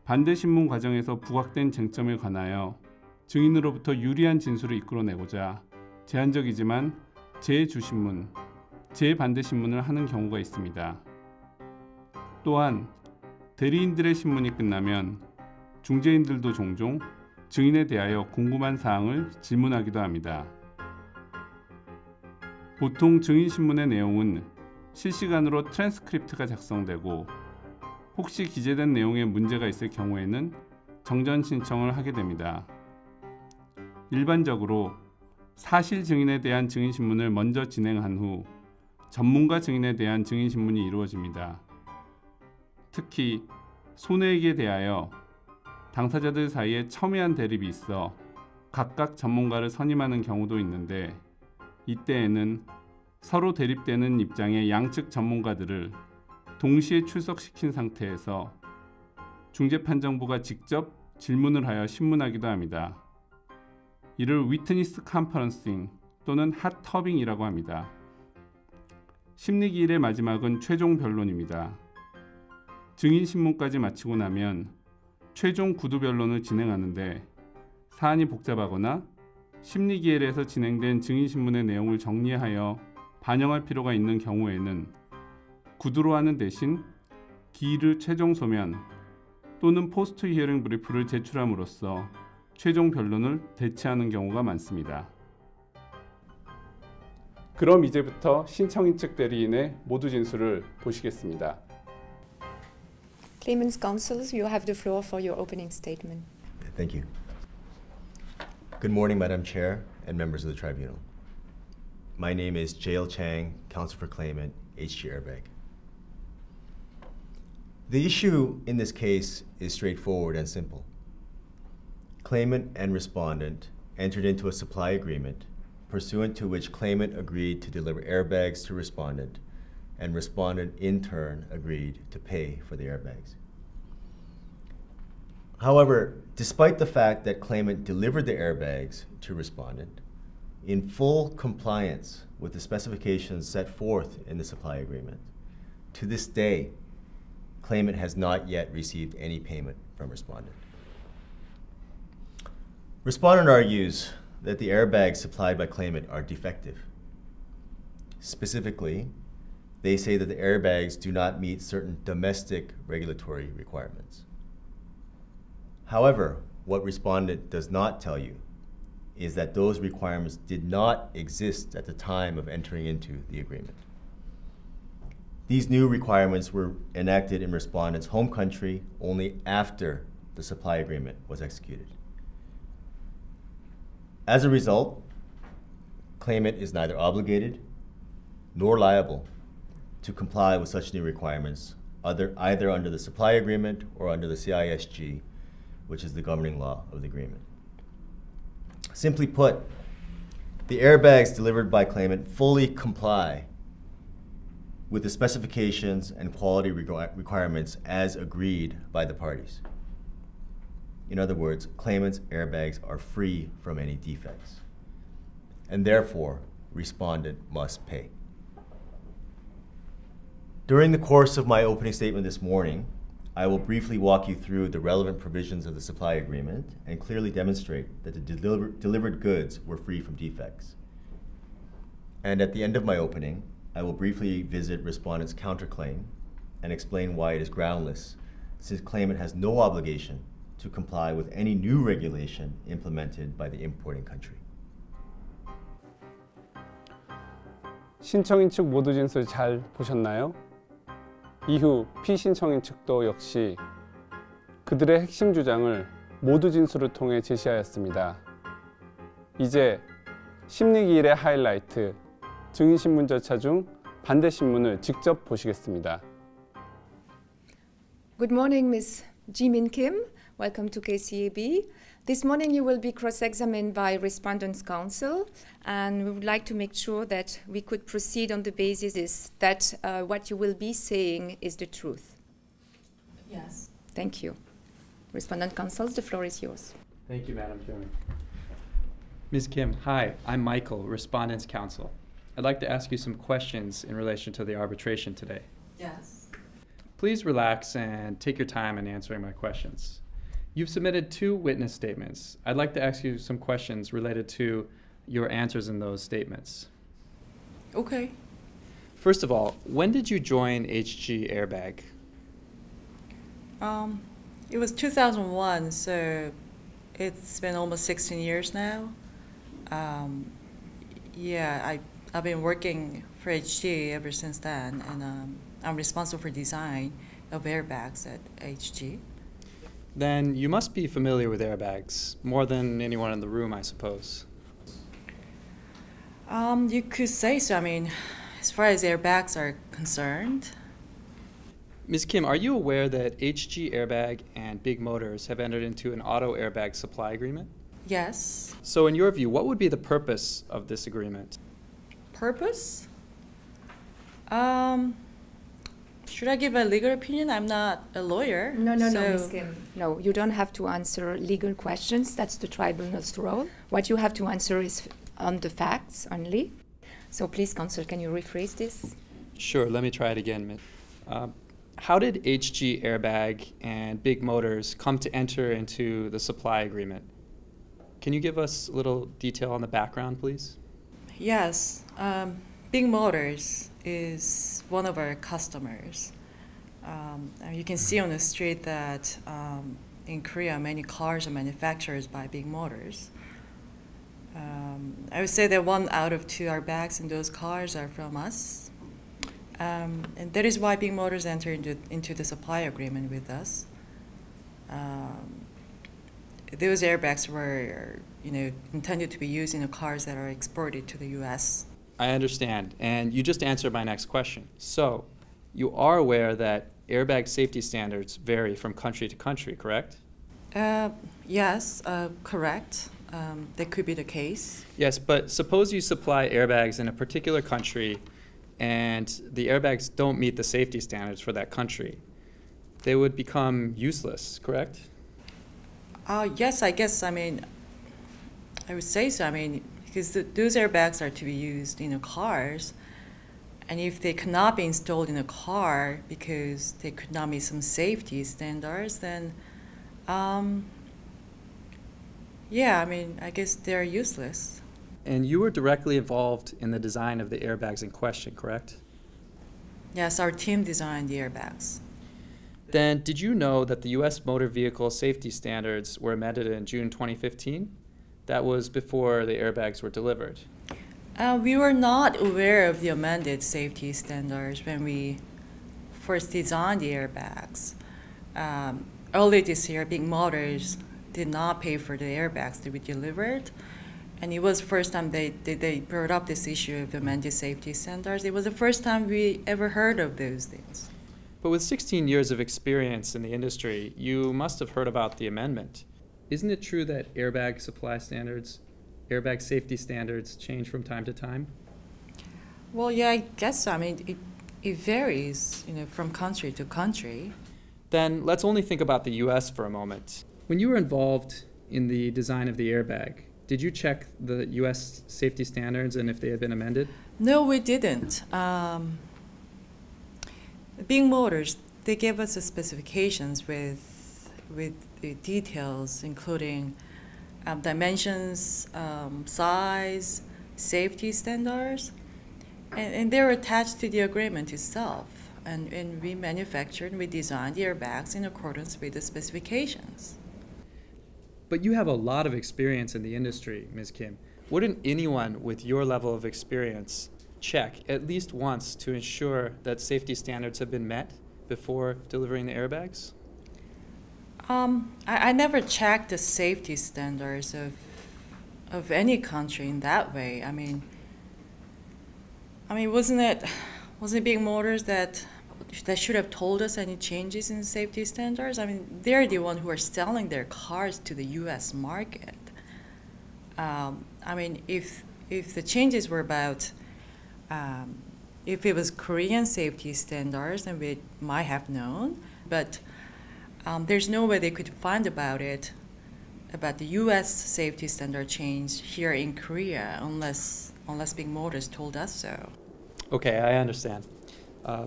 반대신문 과정에서 부각된 쟁점에 관하여 증인으로부터 유리한 진술을 이끌어내고자 제한적이지만 재주신문, 재반대신문을 하는 경우가 있습니다. 또한 대리인들의 신문이 끝나면 중재인들도 종종 증인에 대하여 궁금한 사항을 질문하기도 합니다. 보통 증인신문의 내용은 실시간으로 트랜스크립트가 작성되고 혹시 기재된 내용에 문제가 있을 경우에는 정전 신청을 하게 됩니다. 일반적으로 사실 증인에 대한 증인신문을 먼저 진행한 후 전문가 증인에 대한 증인신문이 이루어집니다. 특히 손해액에 대하여 당사자들 사이에 첨예한 대립이 있어 각각 전문가를 선임하는 경우도 있는데, 이때에는 서로 대립되는 입장의 양측 전문가들을 동시에 출석시킨 상태에서 중재판정부가 직접 질문을 하여 신문하기도 합니다. 이를 위트니스 컨퍼런싱 또는 핫터빙이라고 합니다. 심리기일의 마지막은 최종 변론입니다. 증인신문까지 마치고 나면 최종 구두변론을 진행하는데, 사안이 복잡하거나 심리기일에서 진행된 증인신문의 내용을 정리하여 반영할 필요가 있는 경우에는 구두로 하는 대신 기일을 최종 소면 또는 포스트 히어링 브리프를 제출함으로써 최종 변론을 대체하는 경우가 많습니다. 그럼 이제부터 신청인 측 대리인의 모두 진술을 보시겠습니다. Claimant's counsels, you have the floor for your opening statement. Thank you. Good morning, Madam Chair and members of the tribunal. My name is Jail Chang, counsel for claimant, HG Airbag. The issue in this case is straightforward and simple. Claimant and respondent entered into a supply agreement pursuant to which claimant agreed to deliver airbags to respondent, and respondent in turn agreed to pay for the airbags. However, despite the fact that claimant delivered the airbags to respondent in full compliance with the specifications set forth in the supply agreement, to this day, claimant has not yet received any payment from respondent. Respondent argues that the airbags supplied by claimant are defective. Specifically, they say that the airbags do not meet certain domestic regulatory requirements. However, what respondent does not tell you is that those requirements did not exist at the time of entering into the agreement. These new requirements were enacted in respondent's home country only after the supply agreement was executed. As a result, claimant is neither obligated nor liable to comply with such new requirements either under the supply agreement or under the CISG, which is the governing law of the agreement. Simply put, the airbags delivered by claimant fully comply with the specifications and quality requirements as agreed by the parties. In other words, claimant's airbags are free from any defects, and therefore, respondent must pay. During the course of my opening statement this morning, I will briefly walk you through the relevant provisions of the supply agreement and clearly demonstrate that the delivered goods were free from defects. And at the end of my opening, I will briefly visit respondent's counterclaim and explain why it is groundless, since claimant has no obligation to comply with any new regulation implemented by the importing country. 신청인 측 모두 진술 잘 보셨나요? 이후 피신청인 측도 역시 그들의 핵심 주장을 모두 진술을 통해 제시하였습니다. 이제 심리기일의 하이라이트, 증인신문 절차 중 반대신문을 직접 보시겠습니다. Good morning, Ms. Jimin Kim. Welcome to KCAB. This morning you will be cross-examined by Respondents' Counsel, and we would like to make sure that we could proceed on the basis that what you will be saying is the truth. Yes. Thank you. Respondent Counsel, the floor is yours. Thank you, Madam Chairman. Ms. Kim, hi, I'm Michael, Respondents' Counsel. I'd like to ask you some questions in relation to the arbitration today. Yes. Please relax and take your time in answering my questions. You've submitted 2 witness statements. I'd like to ask you some questions related to your answers in those statements. Okay. First of all, when did you join HG Airbag? It was 2001, so it's been almost 16 years now. Yeah, I've been working for HG ever since then, and I'm responsible for design of airbags at HG. Then you must be familiar with airbags, more than anyone in the room, I suppose. You could say so. I mean, as far as airbags are concerned. Ms. Kim, are you aware that HG Airbag and Big Motors have entered into an auto airbag supply agreement? Yes. So in your view, what would be the purpose of this agreement? Purpose? Should I give a legal opinion? I'm not a lawyer. No, so Ms. Kim. No, you don't have to answer legal questions. That's the tribunal's role. What you have to answer is on the facts only. So please, counsel, can you rephrase this? Sure, let me try it again. How did HG Airbag and Big Motors come to enter into the supply agreement? Can you give us a little detail on the background, please? Yes. Big Motors is one of our customers. You can see on the street that in Korea, many cars are manufactured by Big Motors. I would say that 1 out of 2 airbags in those cars are from us. And that is why Big Motors entered into the supply agreement with us. Those airbags were, intended to be used in the cars that are exported to the U.S. I understand, and you just answered my next question. So, you are aware that airbag safety standards vary from country to country, correct? Yes, correct. That could be the case. Yes, but suppose you supply airbags in a particular country and the airbags don't meet the safety standards for that country. They would become useless, correct? Yes, I guess, I would say so. Because those airbags are to be used in the cars, and if they could not be installed in a car because they could not meet some safety standards, then I guess they're useless. And you were directly involved in the design of the airbags in question, correct? Yes, our team designed the airbags. Then did you know that the U.S. motor vehicle safety standards were amended in June 2015? That was before the airbags were delivered. We were not aware of the amended safety standards when we first designed the airbags. Early this year, Big Motors did not pay for the airbags that we delivered. And it was the first time they brought up this issue of amended safety standards. It was the first time we ever heard of those things. But with 16 years of experience in the industry, you must have heard about the amendment. Isn't it true that airbag supply standards, airbag safety standards change from time to time? Well, yeah, I guess so. It varies, from country to country. Then let's only think about the U.S. for a moment. When you were involved in the design of the airbag, did you check the U.S. safety standards and if they had been amended? No, we didn't. Big Motors, they gave us the specifications with the details, including dimensions, size, safety standards, and they're attached to the agreement itself. And we manufactured and we designed the airbags in accordance with the specifications. But you have a lot of experience in the industry, Ms. Kim. Wouldn't anyone with your level of experience check at least once to ensure that safety standards have been met before delivering the airbags? I never checked the safety standards of any country in that way. I mean, wasn't it Big Motors that should have told us any changes in safety standards? I mean, they're the one who are selling their cars to the U.S. market. I mean, if the changes were about, if it was Korean safety standards, then we might have known. But there's no way they could find about the U.S. safety standard change here in Korea unless Big Motors told us so. Okay, I understand.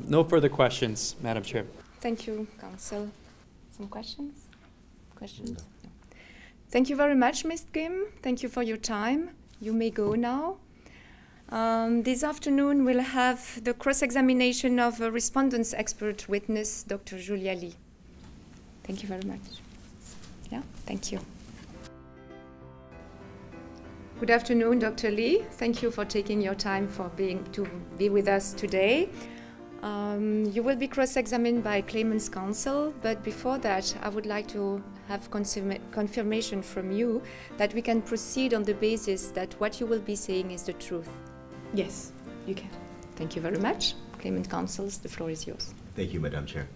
No further questions, Madam Chair. Thank you, Council. Some questions? Questions? No. Thank you very much, Ms. Kim. Thank you for your time. You may go now. This afternoon, we'll have the cross-examination of a respondent's expert witness, Dr. Julia Lee. Thank you very much. Yeah, thank you. Good afternoon, Dr. Lee. Thank you for taking your time to be with us today. You will be cross-examined by claimant's counsel, but before that, I would like to have confirmation from you that we can proceed on the basis that what you will be saying is the truth. Yes, you can. Thank you very much. Claimant counsels, the floor is yours. Thank you, Madam Chair.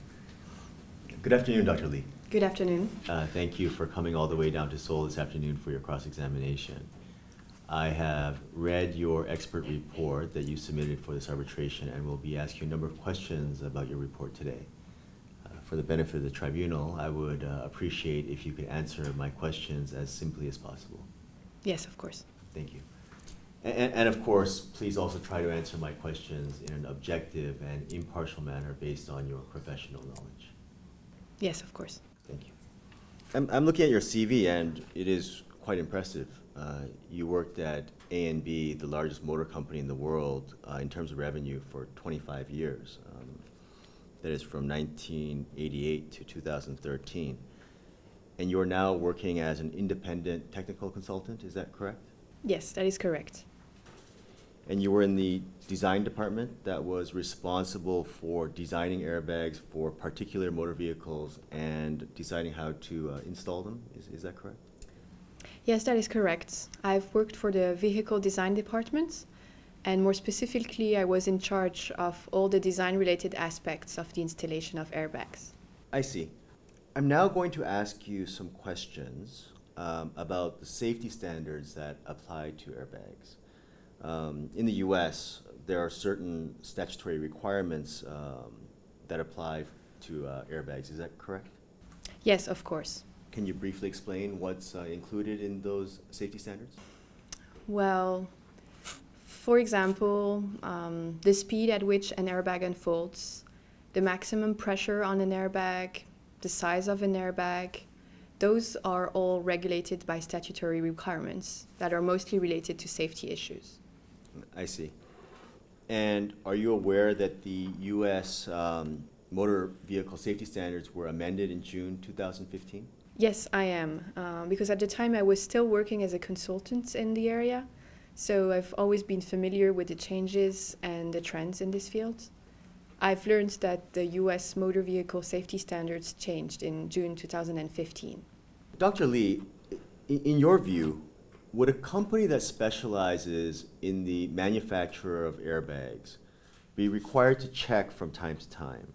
Good afternoon, Dr. Lee. Good afternoon. Thank you for coming all the way down to Seoul this afternoon for your cross-examination. I have read your expert report that you submitted for this arbitration and will be asking you a number of questions about your report today. For the benefit of the tribunal, I would appreciate if you could answer my questions as simply as possible. Yes, of course. Thank you. And of course, please also try to answer my questions in an objective and impartial manner based on your professional knowledge. Yes, of course. Thank you. I'm looking at your CV and it is quite impressive. You worked at A&B, the largest motor company in the world, in terms of revenue for 25 years. That is from 1988 to 2013. And you're now working as an independent technical consultant, is that correct? Yes, that is correct. And you were in the design department that was responsible for designing airbags for particular motor vehicles and deciding how to install them, is that correct? Yes, that is correct. I've worked for the vehicle design department, and more specifically, I was in charge of all the design-related aspects of the installation of airbags. I see. I'm now going to ask you some questions about the safety standards that apply to airbags. In the US, there are certain statutory requirements that apply to airbags. Is that correct? Yes, of course. Can you briefly explain what's included in those safety standards? Well, for example, the speed at which an airbag unfolds, the maximum pressure on an airbag, the size of an airbag, those are all regulated by statutory requirements that are mostly related to safety issues. I see. And are you aware that the U.S. motor vehicle safety standards were amended in June 2015? Yes, I am, because at the time I was still working as a consultant in the area, so I've always been familiar with the changes and the trends in this field. I've learned that the U.S. motor vehicle safety standards changed in June 2015. Dr. Lee, in your view, would a company that specializes in the manufacture of airbags be required to check from time to time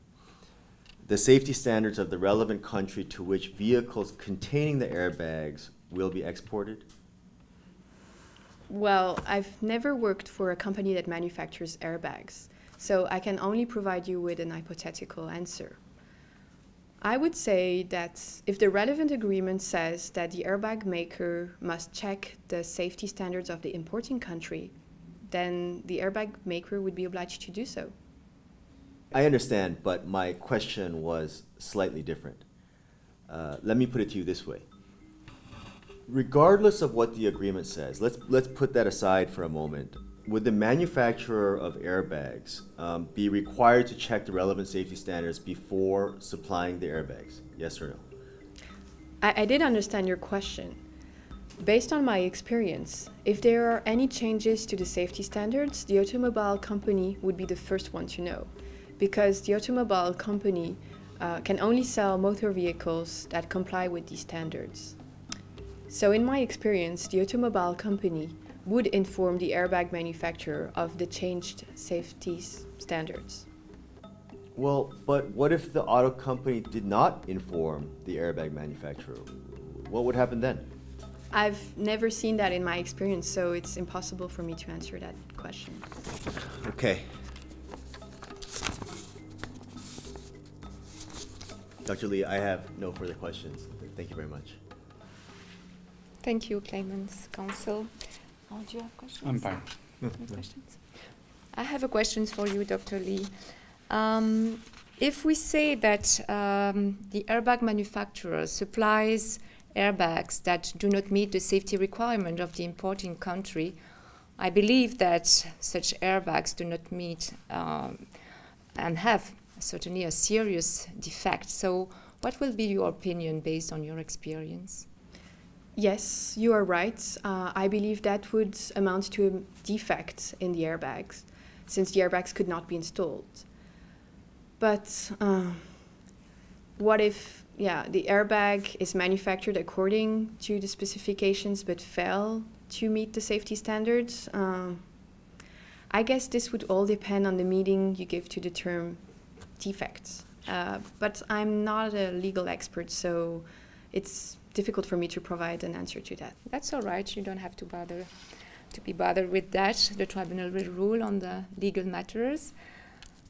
the safety standards of the relevant country to which vehicles containing the airbags will be exported? Well, I've never worked for a company that manufactures airbags, so I can only provide you with an hypothetical answer. I would say that if the relevant agreement says that the airbag maker must check the safety standards of the importing country, then the airbag maker would be obliged to do so. I understand, but my question was slightly different. Let me put it to you this way. Regardless of what the agreement says, let's put that aside for a moment. Would the manufacturer of airbags be required to check the relevant safety standards before supplying the airbags? Yes or no? I did understand your question. Based on my experience, if there are any changes to the safety standards, the automobile company would be the first one to know, because the automobile company can only sell motor vehicles that comply with these standards. So in my experience, the automobile company would inform the airbag manufacturer of the changed safety standards. Well, but what if the auto company did not inform the airbag manufacturer? What would happen then? I've never seen that in my experience, so it's impossible for me to answer that question. Okay. Dr. Lee, I have no further questions. Thank you very much. Thank you, Claimants Counsel. Oh, do you have questions? I'm fine. No questions? I have a question for you, Dr. Lee. If we say that the airbag manufacturer supplies airbags that do not meet the safety requirement of the importing country, I believe that such airbags do not meet and have certainly a serious defect. So what will be your opinion based on your experience? Yes, you are right. I believe that would amount to a defect in the airbags, since the airbags could not be installed. But what if, the airbag is manufactured according to the specifications but fail to meet the safety standards? I guess this would all depend on the meaning you give to the term defects. But I'm not a legal expert, so it's difficult for me to provide an answer to that. That's all right. You don't have to be bothered with that. The tribunal will rule on the legal matters.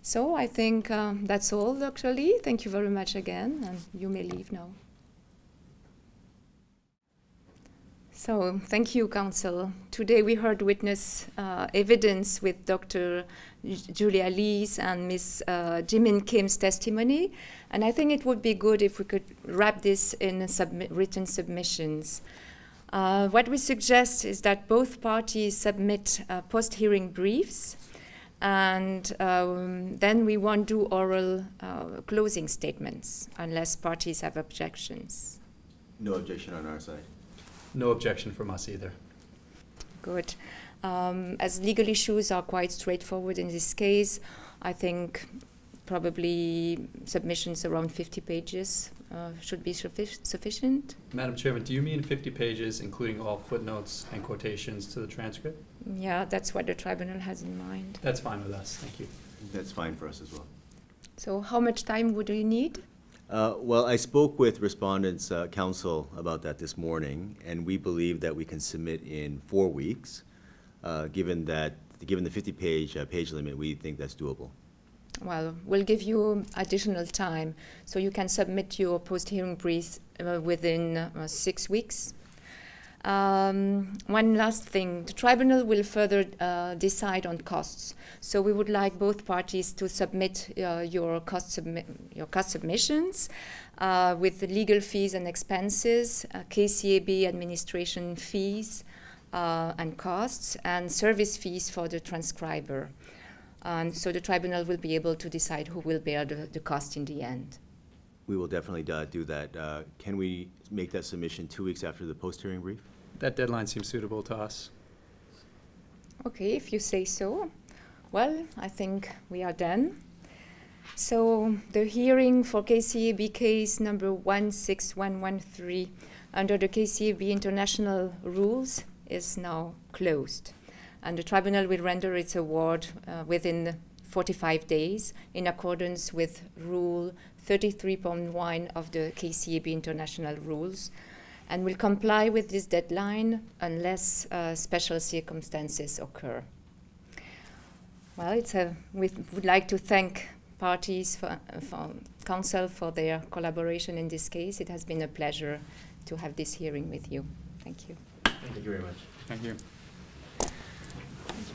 So I think that's all, Dr. Lee. Thank you very much again, and you may leave now. So thank you, counsel. Today we heard witness evidence with Dr. Julia Lee's and Ms. Jimin Kim's testimony, and I think it would be good if we could wrap this in written submissions. What we suggest is that both parties submit post-hearing briefs, and then we won't do oral closing statements unless parties have objections. No objection on our side. No objection from us either. Good. As legal issues are quite straightforward in this case, I think probably submissions around 50 pages should be sufficient. Madam Chairman, do you mean 50 pages, including all footnotes and quotations to the transcript? Yeah, that's what the tribunal has in mind. That's fine with us. Thank you. That's fine for us as well. So how much time would you need? Well, I spoke with respondents' counsel about that this morning, and we believe that we can submit in 4 weeks. Given the 50-page limit, we think that's doable. Well, we'll give you additional time, so you can submit your post-hearing brief within 6 weeks. One last thing, the tribunal will further decide on costs. So we would like both parties to submit your cost submissions with the legal fees and expenses, KCAB administration fees and costs, and service fees for the transcriber. And so the tribunal will be able to decide who will bear the cost in the end. We will definitely do that. Can we make that submission 2 weeks after the post-hearing brief? That deadline seems suitable to us. Okay, if you say so. Well, I think we are done. So the hearing for KCAB case number 16113 under the KCAB international rules is now closed. And the tribunal will render its award within 45 days in accordance with Rule 33.1 of the KCAB international rules, and will comply with this deadline unless special circumstances occur. Well, we would like to thank parties for counsel for their collaboration in this case. It has been a pleasure to have this hearing with you. Thank you. Thank you very much. Thank you. Thank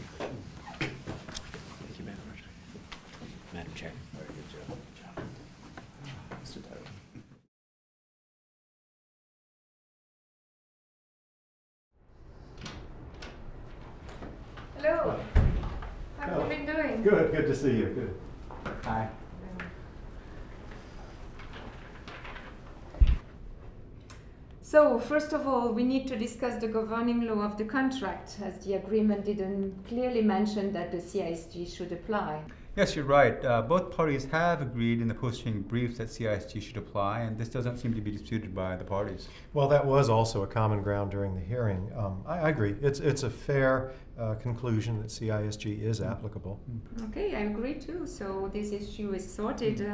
you, Madam Chair. Very good job. Mr. Tyler. Hello. How have you been doing? Good to see you. Good. Hi. So, first of all, we need to discuss the governing law of the contract, as the agreement didn't clearly mention that the CISG should apply. Yes, you're right. Both parties have agreed in the post-hearing briefs that CISG should apply, and this doesn't seem to be disputed by the parties. Well, that was also a common ground during the hearing. I agree. It's a fair conclusion that CISG is applicable. Okay, I agree too. So this issue is sorted.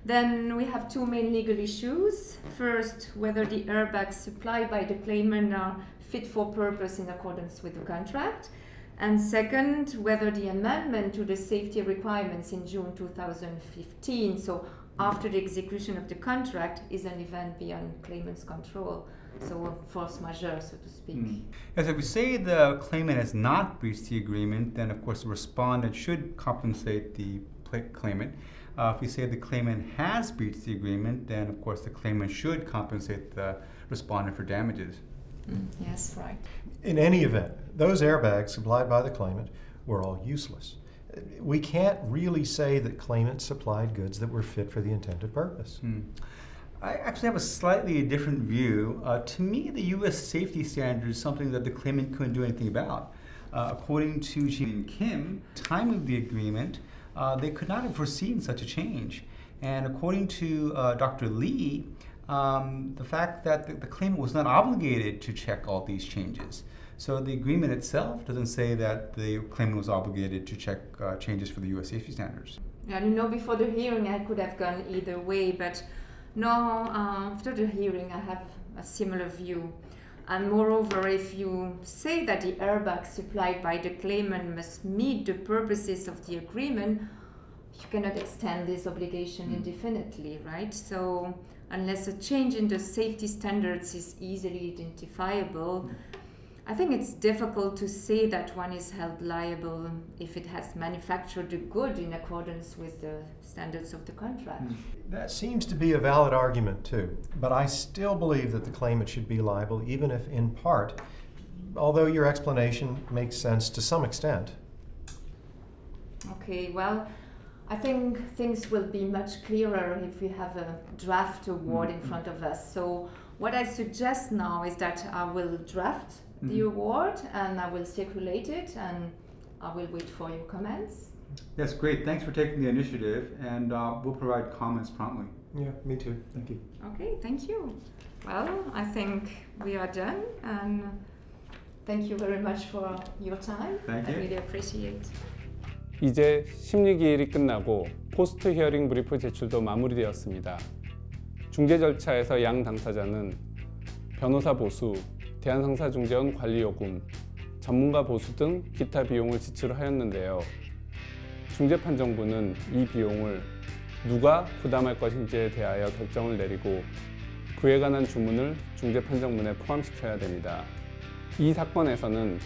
Then we have two main legal issues. First, whether the airbags supplied by the claimant are fit for purpose in accordance with the contract. And second, whether the amendment to the safety requirements in June 2015, so after the execution of the contract, is an event beyond claimant's control, so a force majeure, so to speak. As if we say the claimant has not breached the agreement, then of course the respondent should compensate the claimant. If we say the claimant has breached the agreement, then of course the claimant should compensate the respondent for damages. Yes, right. In any event, those airbags supplied by the claimant were all useless. We can't really say that claimant supplied goods that were fit for the intended purpose. I actually have a slightly different view. To me, the U.S. safety standard is something that the claimant couldn't do anything about. According to Jimin Kim, time of the agreement, they could not have foreseen such a change. And according to Dr. Lee, the fact that the claimant was not obligated to check all these changes. So the agreement itself doesn't say that the claimant was obligated to check changes for the U.S. safety standards. Yeah, you know, before the hearing I could have gone either way, but no, after the hearing I have a similar view. And moreover, if you say that the airbags supplied by the claimant must meet the purposes of the agreement, you cannot extend this obligation indefinitely, right? So unless a change in the safety standards is easily identifiable, I think it's difficult to say that one is held liable if it has manufactured the good in accordance with the standards of the contract. That seems to be a valid argument too, but I still believe that the claimant should be liable, even if in part, although your explanation makes sense to some extent. Okay, well, I think things will be much clearer if we have a draft award in front of us. So what I suggest now is that I will draft the award and I will circulate it and I will wait for your comments. Yes, great. Thanks for taking the initiative, and we'll provide comments promptly. Yeah, me too. Thank you. Okay, thank you. Well, I think we are done, and thank you very much for your time. Thank you. I really appreciate. 이제 심리기일이 끝나고 포스트 히어링 브리프 제출도 마무리되었습니다. 중재 절차에서 양 당사자는 변호사 보수, 대한상사중재원 관리요금, 전문가 보수 등 기타 비용을 지출하였는데요. 중재판정부는 이 비용을 누가 부담할 것인지에 대하여 결정을 내리고 그에 관한 주문을 중재판정문에 포함시켜야 됩니다. 이 사건에서는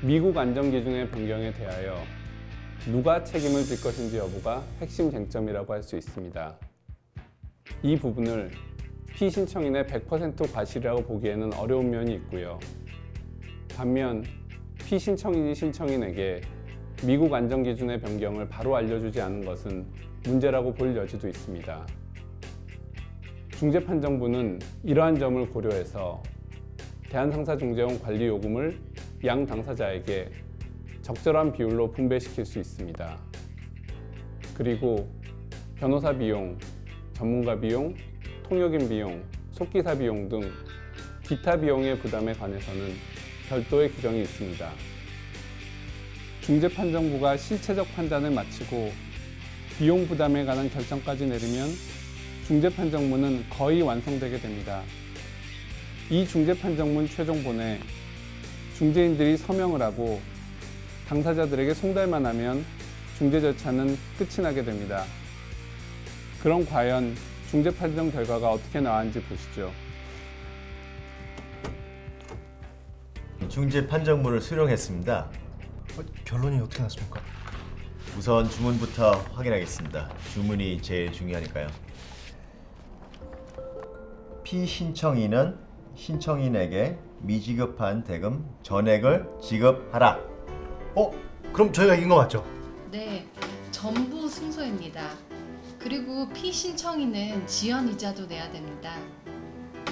미국 안전기준의 변경에 대하여 누가 책임을 질 것인지 여부가 핵심 쟁점이라고 할 수 있습니다. 이 부분을 피신청인의 100% 과실이라고 보기에는 어려운 면이 있고요. 반면 피신청인이 신청인에게 미국 안전기준의 변경을 바로 알려주지 않은 것은 문제라고 볼 여지도 있습니다. 중재판정부는 이러한 점을 고려해서 대한상사중재원 관리요금을 양 당사자에게 적절한 비율로 분배시킬 수 있습니다. 그리고 변호사 비용, 전문가 비용, 통역인 비용, 속기사 비용 등 기타 비용의 부담에 관해서는 별도의 규정이 있습니다. 중재판정부가 실체적 판단을 마치고 비용 부담에 관한 결정까지 내리면 중재판정문은 거의 완성되게 됩니다. 이 중재판정문 최종본에 중재인들이 서명을 하고 당사자들에게 송달만 하면 중재 절차는 끝이 나게 됩니다. 그럼 과연 중재 판정 결과가 어떻게 나왔는지 보시죠. 중재 판정문을 수령했습니다. 결론이 어떻게 났습니까? 우선 주문부터 확인하겠습니다. 주문이 제일 중요하니까요. 피신청인은 신청인에게 미지급한 대금 전액을 지급하라. 그럼 저희가 이긴 거 맞죠? 네, 전부 승소입니다. 그리고 피신청인은 지연이자도 내야 됩니다.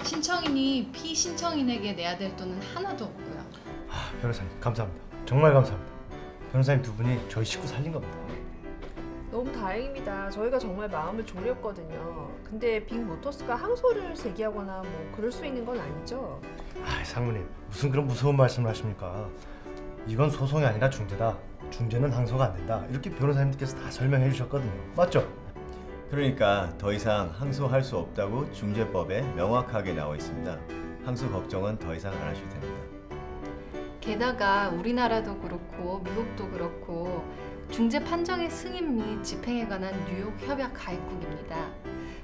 신청인이 피신청인에게 내야 될 돈은 하나도 없고요. 변호사님 감사합니다. 정말 감사합니다. 변호사님 두 분이 저희 식구 살린 겁니다. 너무 너무 다행입니다. 저희가 정말 마음을 졸였거든요. 근데 빅모터스가 항소를 제기하거나 뭐 그럴 수 있는 건 아니죠? 아, 상무님 무슨 그런 무서운 말씀을 하십니까? 이건 소송이 아니라 중재다. 중재는 항소가 안 된다. 이렇게 변호사님께서 다 설명해 주셨거든요. 맞죠? 그러니까 더 이상 항소할 수 없다고 중재법에 명확하게 나와 있습니다. 항소 걱정은 더 이상 안 하셔도 됩니다. 게다가 우리나라도 그렇고 미국도 그렇고 중재 판정의 승인 및 집행에 관한 뉴욕 협약 가입국입니다.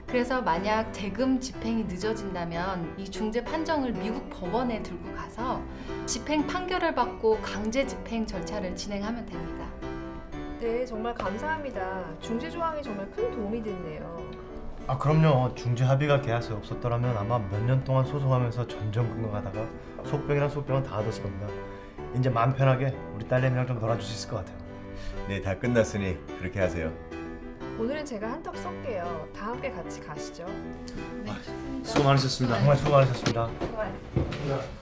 그래서 만약 대금 집행이 늦어진다면 이 중재 판정을 미국 법원에 들고 가서 집행 판결을 받고 강제 집행 절차를 진행하면 됩니다. 네, 정말 감사합니다. 중재 조항이 정말 큰 도움이 됐네요. 아, 그럼요. 중재 합의가 계약서에 없었더라면 아마 몇 년 동안 소송하면서 전전긍긍하다가 속병이랑 속병은 다 얻었을 겁니다. 이제 마음 편하게 우리 딸내미랑 좀 놀아줄 수 있을 것 같아요. 네, 다 끝났으니 그렇게 하세요. 오늘은 제가 한턱 쏠게요. 다 함께 같이 가시죠. 수고 많으셨습니다. 정말 수고 많으셨습니다. 좋아요.